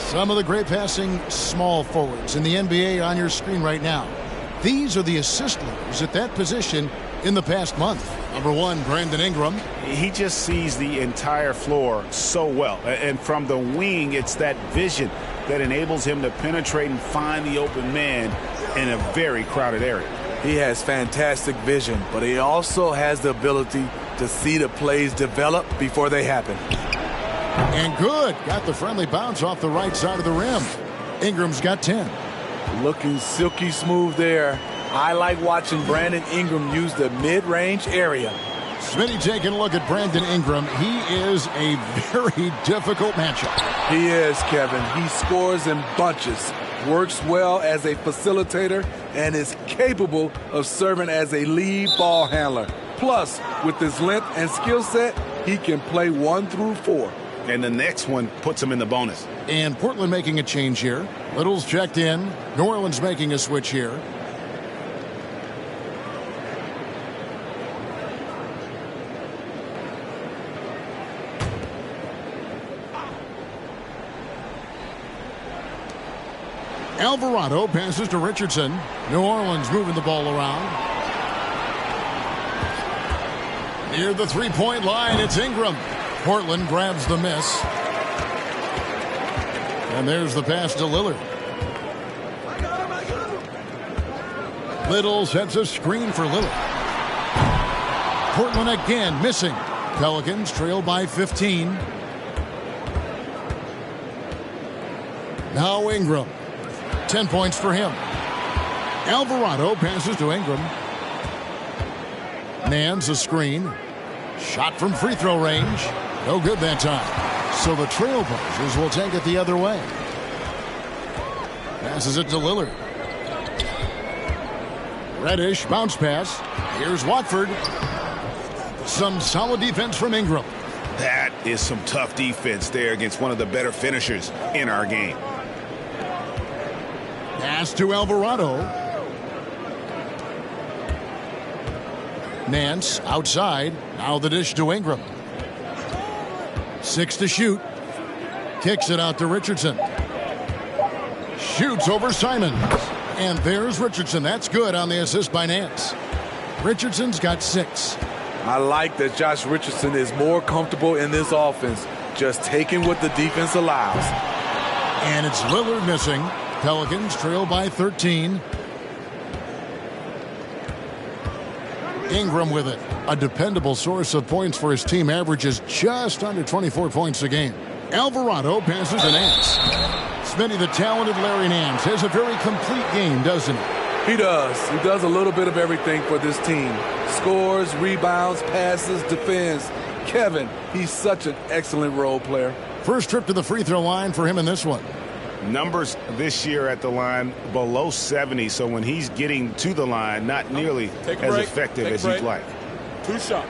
Some of the great passing small forwards in the NBA on your screen right now. These are the assist leaders at that position in the past month. Number 1, Brandon Ingram. He just sees the entire floor so well. And from the wing, it's that vision that enables him to penetrate and find the open man in a very crowded area. He has fantastic vision, but he also has the ability to see the plays develop before they happen. And good. Got the friendly bounce off the right side of the rim. Ingram's got 10. Looking silky smooth there. I like watching Brandon Ingram use the mid-range area. Smitty taking a look at Brandon Ingram. He is a very difficult matchup. He is, Kevin. He scores in bunches, works well as a facilitator, and is capable of serving as a lead ball handler. Plus, with his length and skill set, he can play 1 through 4. And the next one puts him in the bonus. And Portland making a change here. Little's checked in. New Orleans making a switch here. Alvarado passes to Richardson. New Orleans moving the ball around. Near the three-point line, it's Ingram. Portland grabs the miss. And there's the pass to Lillard. Little sets a screen for Lillard. Portland again missing. Pelicans trail by 15. Now Ingram. 10 points for him. Alvarado passes to Ingram. Nance a screen. Shot from free throw range. No good that time. So the Trailblazers will take it the other way. Passes it to Lillard. Reddish bounce pass. Here's Watford. Some solid defense from Ingram. That is some tough defense there against one of the better finishers in our game. Pass to Alvarado. Nance outside. Now the dish to Ingram. 6 to shoot. Kicks it out to Richardson. Shoots over Simons. And there's Richardson. That's good on the assist by Nance. Richardson's got 6. I like that Josh Richardson is more comfortable in this offense, just taking what the defense allows. And it's Lillard missing. Pelicans trail by 13. Ingram with it. A dependable source of points for his team, averages just under 24 points a game. Alvarado passes to Nance. Smitty, the talented Larry Nance, has a very complete game, doesn't he? He does. He does a little bit of everything for this team. Scores, rebounds, passes, defends. Kevin, he's such an excellent role player. First trip to the free throw line for him in this one. Numbers this year at the line below 70, so when he's getting to the line, not nearly as effective as he'd like. 2 shots.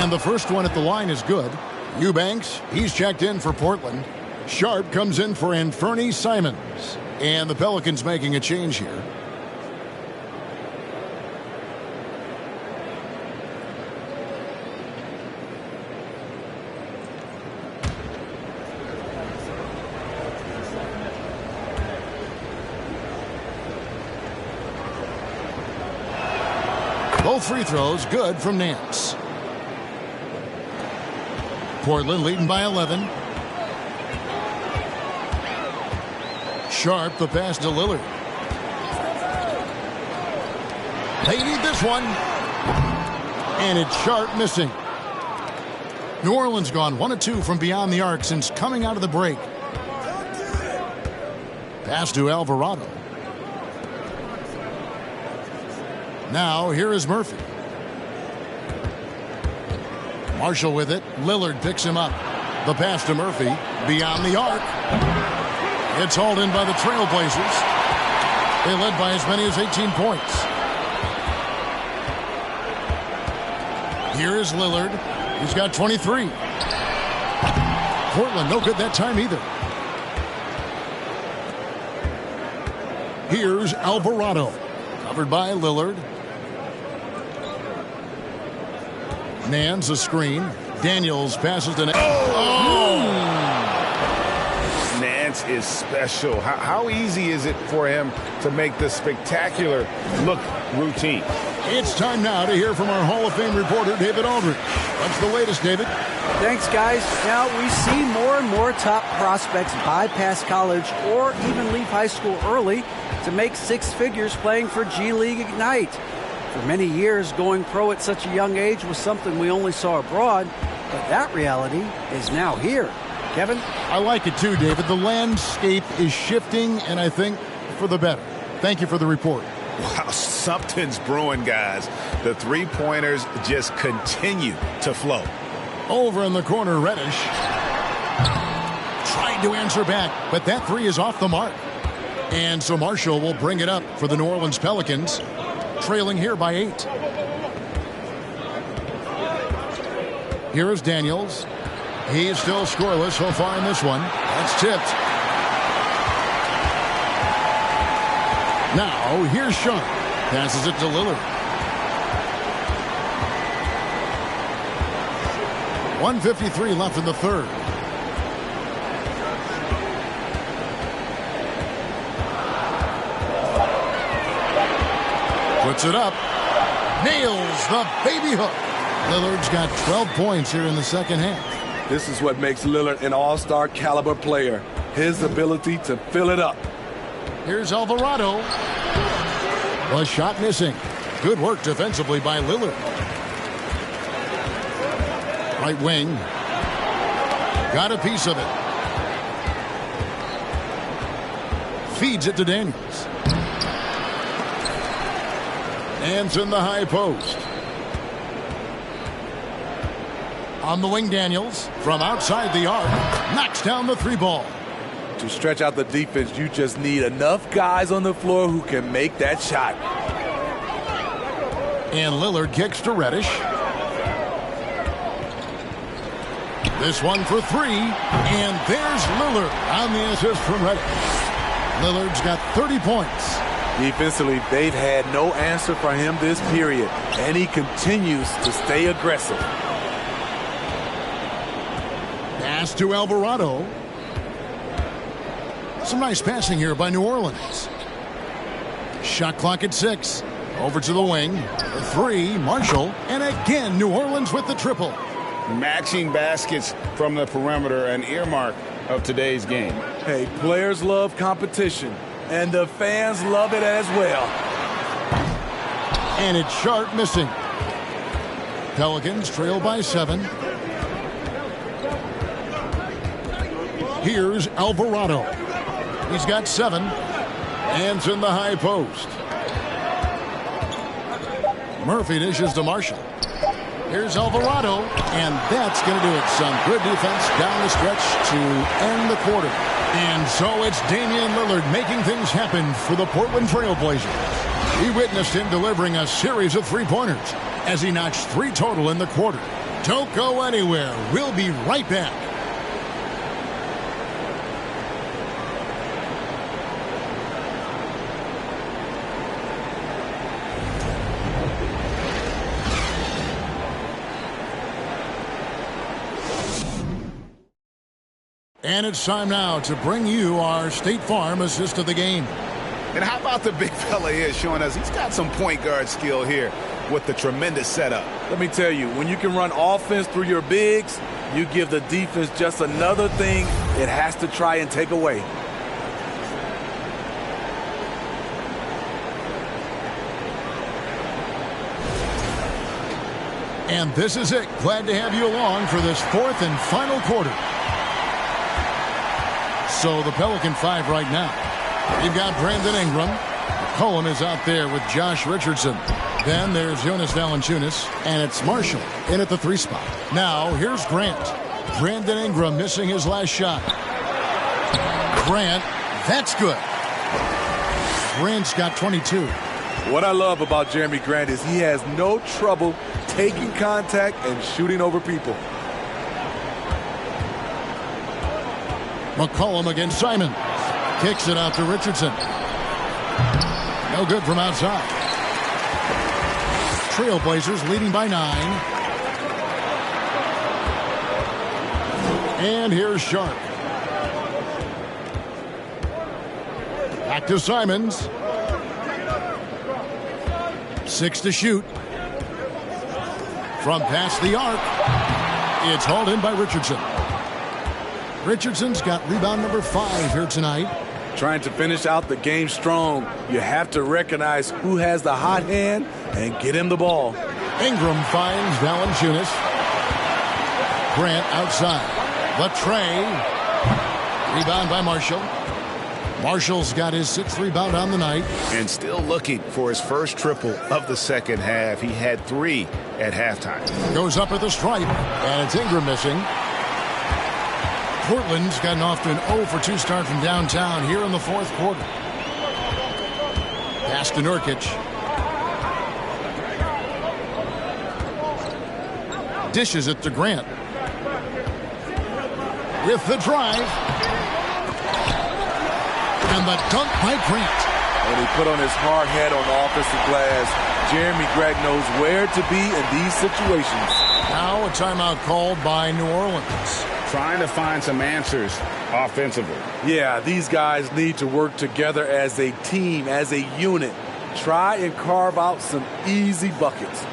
And the first one at the line is good. Eubanks, he's checked in for Portland. Sharp comes in for Anfernee Simons. And the Pelicans making a change here. Both free throws good from Nance. Portland leading by 11. Sharp, the pass to Lillard. They need this one. And it's Sharp missing. New Orleans gone 1 of 2 from beyond the arc since coming out of the break. Pass to Alvarado. Now here is Murphy. Marshall with it. Lillard picks him up. The pass to Murphy. Beyond the arc. It's hauled in by the Trailblazers. They led by as many as 18 points. Here is Lillard. He's got 23. Portland no good that time either. Here's Alvarado. Covered by Lillard. Nance a screen. Daniels passes to Nance. Nance is special. How easy is it for him to make the spectacular look routine? It's time now to hear from our Hall of Fame reporter, David Aldridge. What's the latest, David? Thanks, guys. Now, we see more and more top prospects bypass college or even leave high school early to make 6 figures playing for G League Ignite. For many years, going pro at such a young age was something we only saw abroad, but that reality is now here. Kevin? I like it too, David. The landscape is shifting, and I think for the better. Thank you for the report. Wow, something's brewing, guys. The three-pointers just continue to flow. Over in the corner, Reddish. Tried to answer back, but that three is off the mark. And so Marshall will bring it up for the New Orleans Pelicans, trailing here by 8. Here is Daniels. He is still scoreless so far in this one. That's tipped. Now, here's Sharp. Passes it to Lillard. 1:53 left in the third. Puts it up. Nails the baby hook. Lillard's got 12 points here in the second half. This is what makes Lillard an all-star caliber player. His ability to fill it up. Here's Alvarado. The shot missing. Good work defensively by Lillard. Right wing. Got a piece of it. Feeds it to Daniels. Hands in the high post. On the wing, Daniels. From outside the arc. Knocks down the three ball. To stretch out the defense, you just need enough guys on the floor who can make that shot. And Lillard kicks to Reddish. This one for 3. And there's Lillard on the assist from Reddish. Lillard's got 30 points. Defensively, they've had no answer for him this period. And he continues to stay aggressive. Pass to Alvarado. Some nice passing here by New Orleans. Shot clock at 6. Over to the wing. The 3, Marshall. And again, New Orleans with the triple. Matching baskets from the perimeter, an earmark of today's game. Hey, players love competition, and the fans love it as well. And it's Sharp missing. Pelicans trail by 7. Here's Alvarado. He's got 7. Hands in the high post. Murphy dishes to Marshall. Here's Alvarado, and that's going to do it. Some good defense down the stretch to end the quarter. And so it's Damian Lillard making things happen for the Portland Trail Blazers. We witnessed him delivering a series of three-pointers as he notched 3 total in the quarter. Don't go anywhere. We'll be right back. And it's time now to bring you our State Farm assist of the game. And how about the big fella here showing us he's got some point guard skill here with the tremendous setup. Let me tell you, when you can run offense through your bigs, you give the defense just another thing it has to try and take away. And this is it. Glad to have you along for this 4th and final quarter. So the Pelican 5 right now. You've got Brandon Ingram. Cohen is out there with Josh Richardson. Then there's Jonas Valanciunas, and it's Marshall in at the 3 spot. Now here's Grant. Brandon Ingram missing his last shot. Grant, that's good. Grant's got 22. What I love about Jeremy Grant is he has no trouble taking contact and shooting over people. McCollum against Simon. Kicks it out to Richardson. No good from outside. Trailblazers leading by 9. And here's Sharp. Back to Simons. 6 to shoot. From past the arc. It's hauled in by Richardson. Richardson's got rebound number 5 here tonight. Trying to finish out the game strong, you have to recognize who has the hot hand and get him the ball. Ingram finds Valanciunas. Grant outside. The tray. Rebound by Marshall. Marshall's got his 6th rebound on the night. And still looking for his first triple of the second half. He had 3 at halftime. Goes up at the stripe, and it's Ingram missing. Portland's gotten off to an 0 for 2 start from downtown here in the 4th quarter. Pass to Nurkic. Dishes it to Grant. With the drive. And the dunk by Grant. And he put on his hard head on the offensive glass. Jeremy Gregg knows where to be in these situations. Now a timeout called by New Orleans. Trying to find some answers offensively. Yeah, these guys need to work together as a team, as a unit. Try and carve out some easy buckets.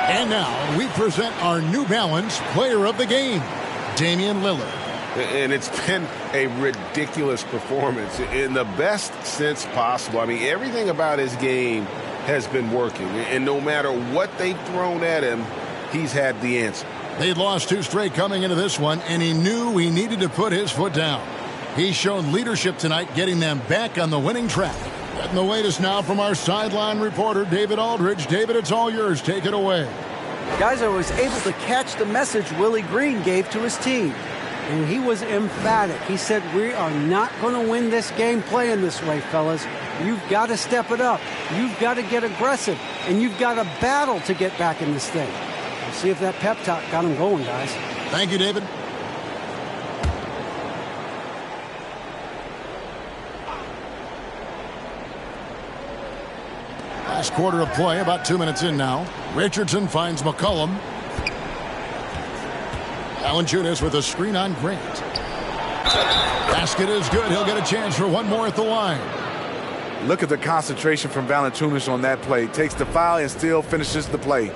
And now we present our New Balance Player of the Game, Damian Lillard. And it's been a ridiculous performance in the best sense possible. I mean, everything about his game has been working. And no matter what they've thrown at him, he's had the answer. They'd lost 2 straight coming into this one, and he knew he needed to put his foot down. He's shown leadership tonight, getting them back on the winning track. Getting the latest now from our sideline reporter, David Aldridge. David, it's all yours. Take it away. Guys, I was able to catch the message Willie Green gave to his team. And he was emphatic. He said, we are not going to win this game playing this way, fellas. You've got to step it up. You've got to get aggressive. And you've got to battle to get back in this thing. We'll see if that pep talk got him going, guys. Thank you, David. Last quarter of play, about 2 minutes in now. Richardson finds McCollum. Valanciunas with a screen on Grant. Basket is good. He'll get a chance for one more at the line. Look at the concentration from Valanciunas on that play. Takes the foul and still finishes the play.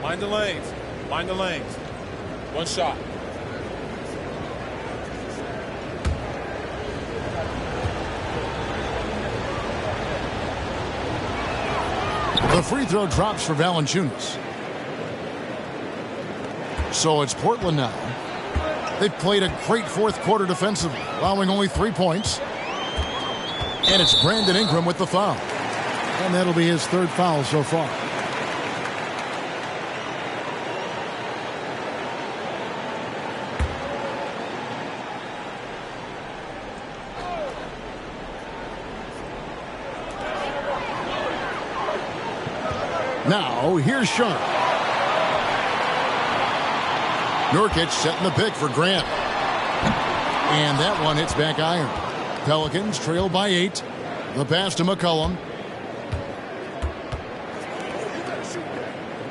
Mind the lanes. Mind the lanes. One shot. The free throw drops for Valanciunas. So it's Portland now. They've played a great fourth quarter defensively, allowing only 3 points. And it's Brandon Ingram with the foul. And that'll be his 3rd foul so far. Now, here's Sharp. Nurkic setting the pick for Grant. And that one hits back iron. Pelicans trail by 8. The pass to McCollum.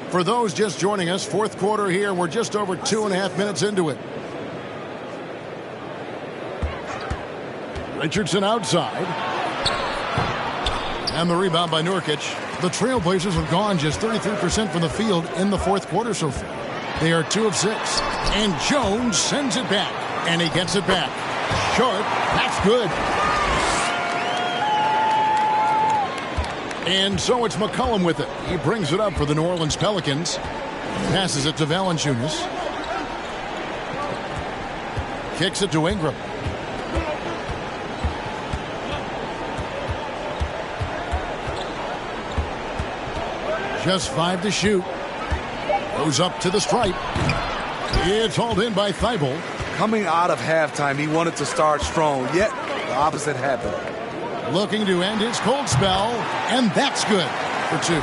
For those just joining us, fourth quarter here. We're just over 2.5 minutes into it. Richardson outside. And the rebound by Nurkic. The Trailblazers have gone just 33% from the field in the fourth quarter so far. They are 2 of 6. And Jones sends it back. And he gets it back. Short. That's good. And so it's McCollum with it. He brings it up for the New Orleans Pelicans. Passes it to Valanciunas. Kicks it to Ingram. Just 5 to shoot. Goes up to the stripe. It's hauled in by Thibault. Coming out of halftime, he wanted to start strong, yet the opposite happened. Looking to end his cold spell, and that's good for 2.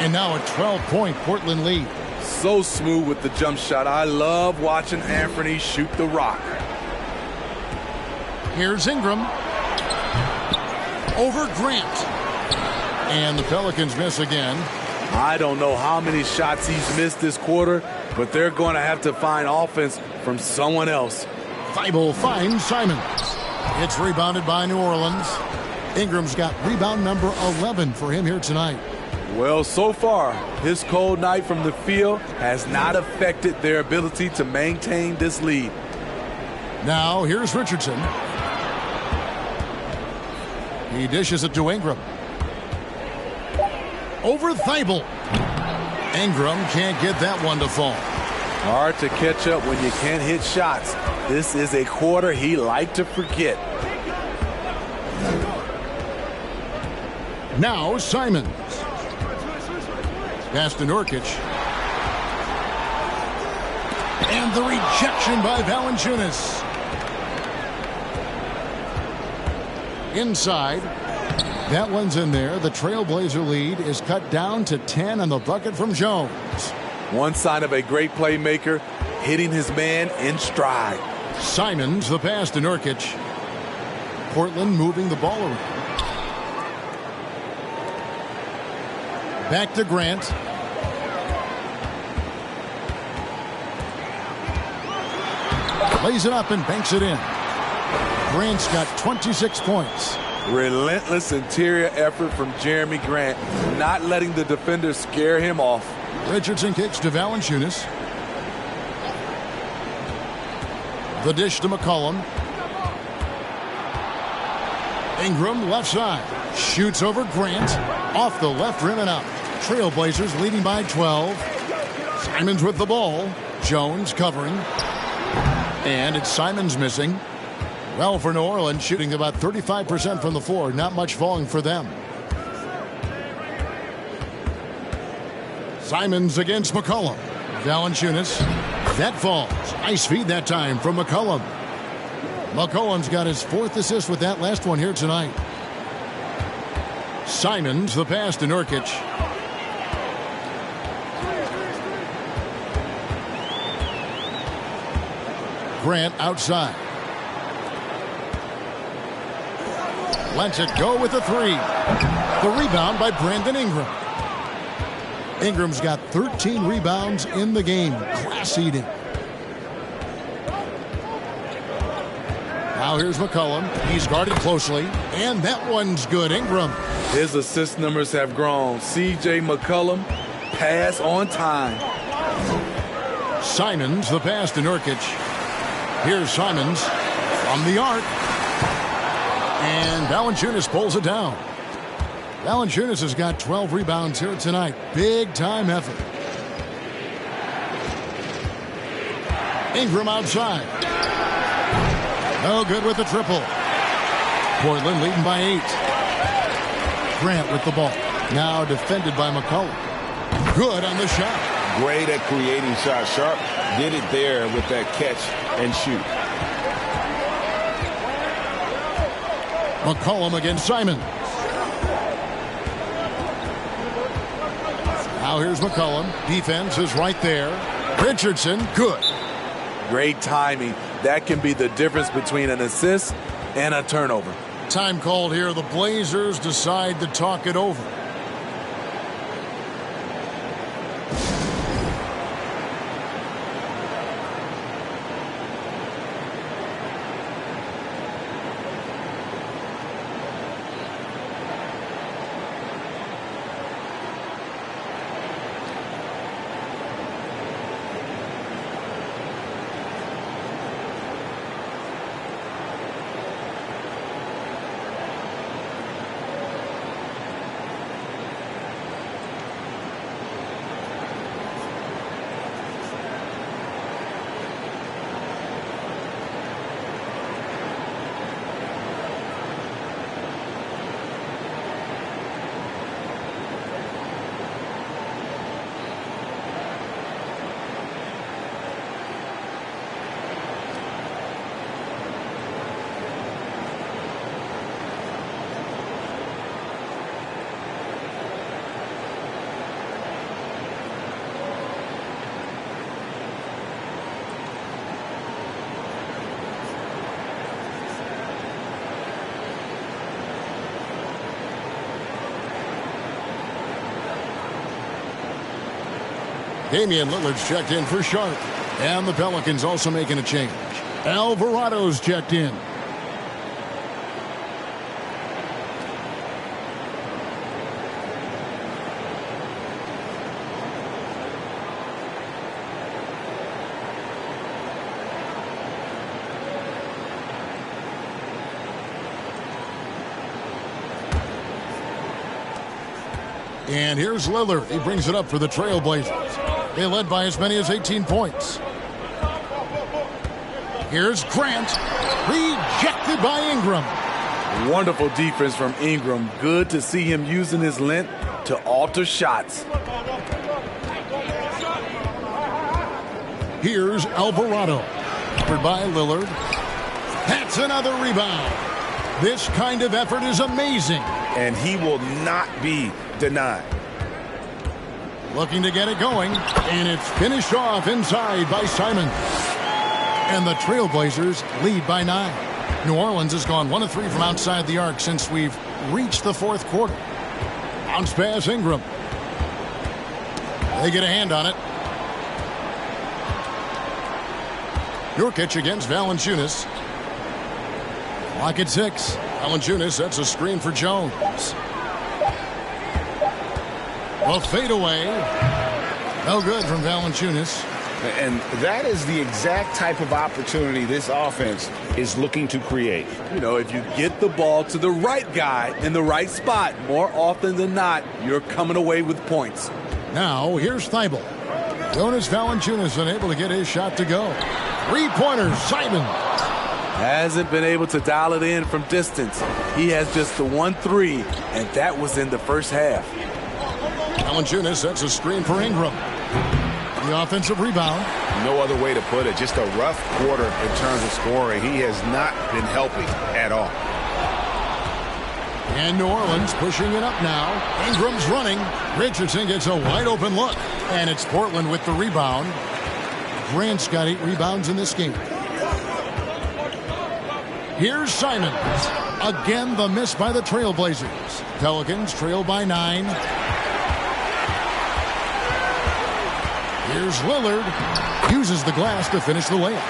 And now a 12-point Portland lead. So smooth with the jump shot. I love watching Anthony shoot the rock. Here's Ingram. Over Grant. And the Pelicans miss again. I don't know how many shots he's missed this quarter, but they're going to have to find offense from someone else. Thibault finds Simons. It's rebounded by New Orleans. Ingram's got rebound number 11 for him here tonight. Well, so far, his cold night from the field has not affected their ability to maintain this lead. Now, here's Richardson. He dishes it to Ingram. Over Thibault. Ingram can't get that one to fall. Hard to catch up when you can't hit shots. This is a quarter he liked to forget. Now Simons. Pass to Nurkic. And the rejection by Valanciunas. Inside. That one's in there. The Trailblazer lead is cut down to 10 on the bucket from Jones. One sign of a great playmaker, hitting his man in stride. Simons, the pass to Nurkic. Portland moving the ball around. Back to Grant. Lays it up and banks it in. Grant's got 26 points. Relentless interior effort from Jeremy Grant, not letting the defenders scare him off. Richardson kicks to Valanciunas. The dish to McCollum. Ingram left side. Shoots over Grant. Off the left rim and out. Trailblazers leading by 12. Simons with the ball. Jones covering. And it's Simons missing. Well, for New Orleans, shooting about 35% from the floor. Not much falling for them. Simons against McCollum. Valanciunas. That falls. Nice feed that time from McCollum. McCollum's got his 4th assist with that last one here tonight. Simons, the pass to Nurkic. Grant outside. Lets it go with a 3. The rebound by Brandon Ingram. Ingram's got 13 rebounds in the game. Class eating. Now here's McCollum. He's guarded closely. And that one's good. Ingram. His assist numbers have grown. C.J. McCollum, pass on time. Simons, the pass to Nurkic. Here's Simons from the arc. And Valanciunas pulls it down. Valanciunas has got 12 rebounds here tonight. Big time effort. Ingram outside. No good with the triple. Portland leading by 8. Grant with the ball. Now defended by McCollum. Good on the shot. Great at creating shots. Sharp did it there with that catch and shoot. McCollum against Simons. Now here's McCollum. Defense is right there. Richardson, good. Great timing. That can be the difference between an assist and a turnover. Time called here. The Blazers decide to talk it over. Damian Lillard's checked in for Sharp. And the Pelicans also making a change. Alvarado's checked in. And here's Lillard. He brings it up for the Trailblazers. They led by as many as 18 points. Here's Grant. Rejected by Ingram. Wonderful defense from Ingram. Good to see him using his length to alter shots. Here's Alvarado. Covered by Lillard. That's another rebound. This kind of effort is amazing. And he will not be denied. Looking to get it going. And it's finished off inside by Simon. And the Trailblazers lead by 9. New Orleans has gone 1 of 3 from outside the arc since we've reached the fourth quarter. Bounce pass Ingram. They get a hand on it. Nurkic against Valanciunas. Clock at 6. Valanciunas sets a screen for Jones. A fadeaway. No good from Valanciunas. And that is the exact type of opportunity this offense is looking to create. You know, if you get the ball to the right guy in the right spot, more often than not, you're coming away with points. Now, here's Thibault. Jonas Valanciunas unable to get his shot to go. Three-pointer, Simon. Hasn't been able to dial it in from distance. He has just the 1-3, and that was in the first half. Valanciunas sets a screen for Ingram. The offensive rebound. No other way to put it. Just a rough quarter in terms of scoring. He has not been helping at all. And New Orleans pushing it up now. Ingram's running. Richardson gets a wide open look. And it's Portland with the rebound. Grant's got 8 rebounds in this game. Here's Simons. Again, the miss by the Trailblazers. Pelicans trail by 9. Here's Lillard. Uses the glass to finish the layup.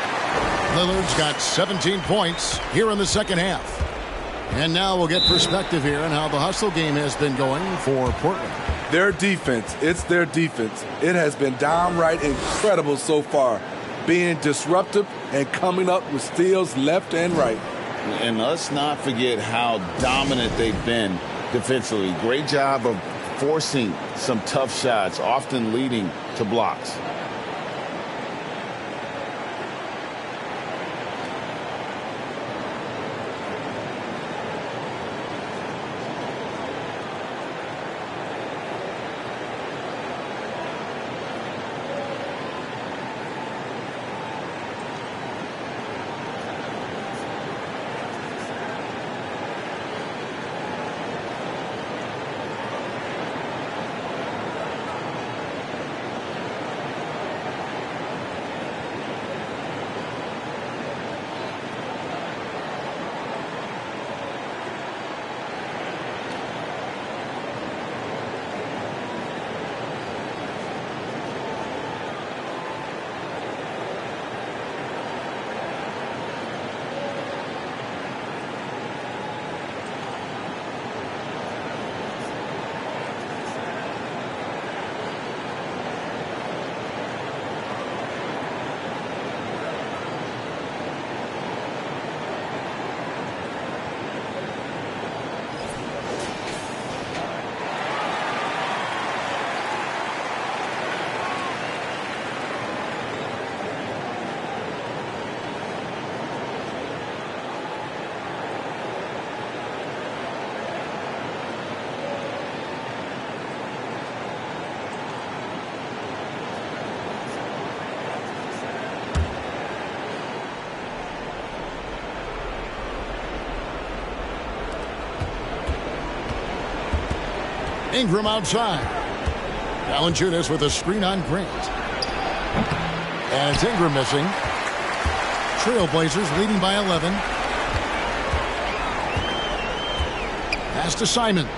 Lillard's got 17 points here in the second half. And now we'll get perspective here on how the hustle game has been going for Portland. Their defense, it's their defense. It has been downright incredible so far. Being disruptive and coming up with steals left and right. And let's not forget how dominant they've been defensively. Great job of forcing some tough shots, often leading to blocks. Ingram outside. Valanciunas with a screen on Grant. And it's Ingram missing. Trailblazers leading by 11. Pass to Simons.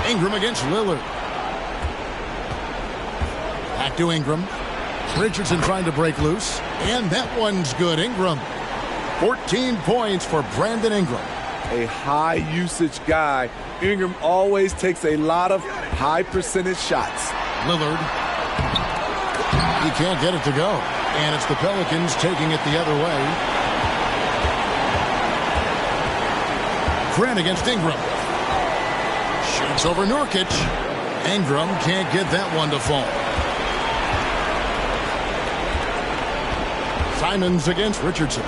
Ingram against Lillard. Back to Ingram. Richardson trying to break loose. And that one's good. Ingram. 14 points for Brandon Ingram. A high usage guy. Ingram always takes a lot of high percentage shots. Lillard. He can't get it to go. And it's the Pelicans taking it the other way. Grant against Ingram. Shoots over Nurkic. Ingram can't get that one to fall. Simons against Richardson.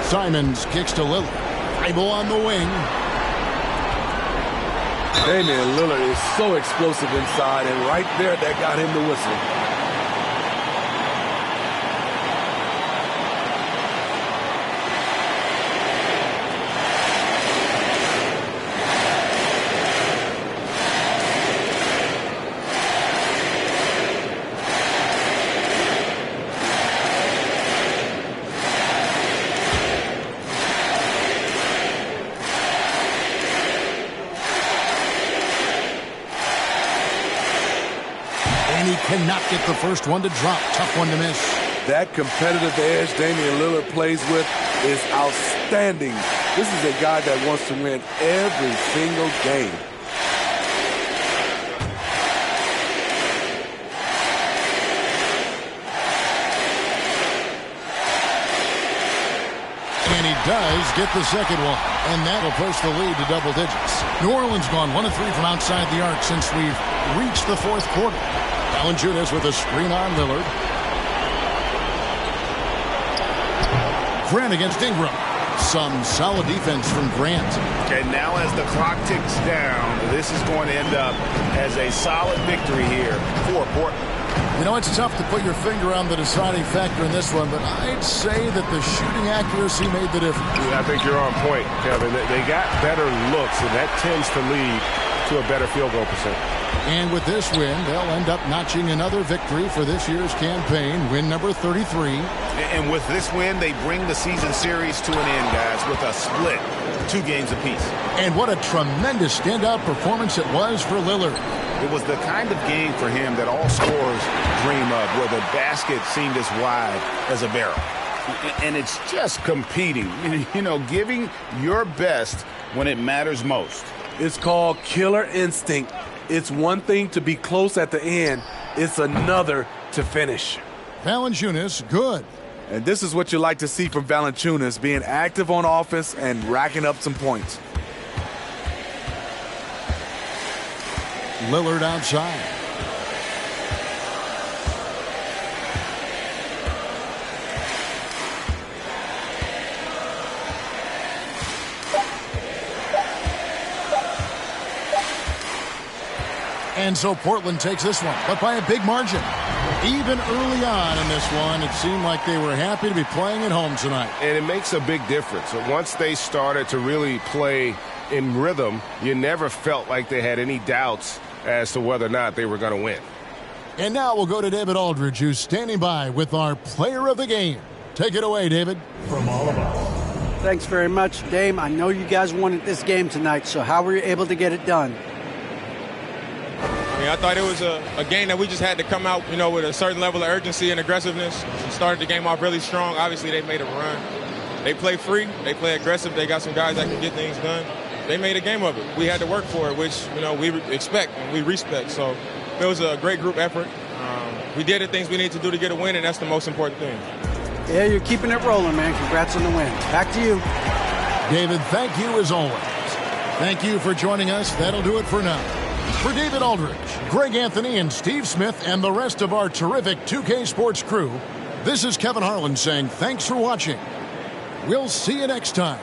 Simons kicks to Lillard. Dribble on the wing. Damian Lillard is so explosive inside, and right there, that got him the whistle. Cannot get the first one to drop. Tough one to miss. That competitive edge Damian Lillard plays with is outstanding. This is a guy that wants to win every single game. And he does get the second one. And that'll push the lead to double digits. New Orleans gone 1 of 3 from outside the arc since we've reached the fourth quarter. Valanciunas with a screen on Lillard. Grant against Ingram. Some solid defense from Grant. And now as the clock ticks down, this is going to end up as a solid victory here for Portland. You know, it's tough to put your finger on the deciding factor in this one, but I'd say that the shooting accuracy made the difference. I think you're on point, Kevin. They got better looks, and that tends to lead to a better field goal percentage. And with this win, they'll end up notching another victory for this year's campaign, win number 33. And with this win, they bring the season series to an end, guys, with a split, 2 games apiece. And what a tremendous standout performance it was for Lillard. It was the kind of game for him that all scorers dream of, where the basket seemed as wide as a barrel. And it's just competing, you know, giving your best when it matters most. It's called killer instinct. It's one thing to be close at the end. It's another to finish. Valanciunas, good. And this is what you like to see from Valanciunas, being active on offense and racking up some points. Lillard outside. And so Portland takes this one, but by a big margin. Even early on in this one, it seemed like they were happy to be playing at home tonight. And it makes a big difference. Once they started to really play in rhythm, you never felt like they had any doubts as to whether or not they were going to win. And now we'll go to David Aldridge, who's standing by with our player of the game. Take it away, David. From all of us. Thanks very much, Dame. I know you guys wanted this game tonight, so how were you able to get it done? I thought it was a game that we just had to come out, you know, with a certain level of urgency and aggressiveness. We started the game off really strong. Obviously, they made a run. They play free. They play aggressive. They got some guys that can get things done. They made a game of it. We had to work for it, which, you know, we expect and we respect. So it was a great group effort. We did the things we need to do to get a win, and that's the most important thing. Yeah, you're keeping it rolling, man. Congrats on the win. Back to you. David, thank you as always. Thank you for joining us. That'll do it for now. For David Aldridge, Greg Anthony, and Steve Smith, and the rest of our terrific 2K Sports crew, this is Kevin Harlan saying thanks for watching. We'll see you next time.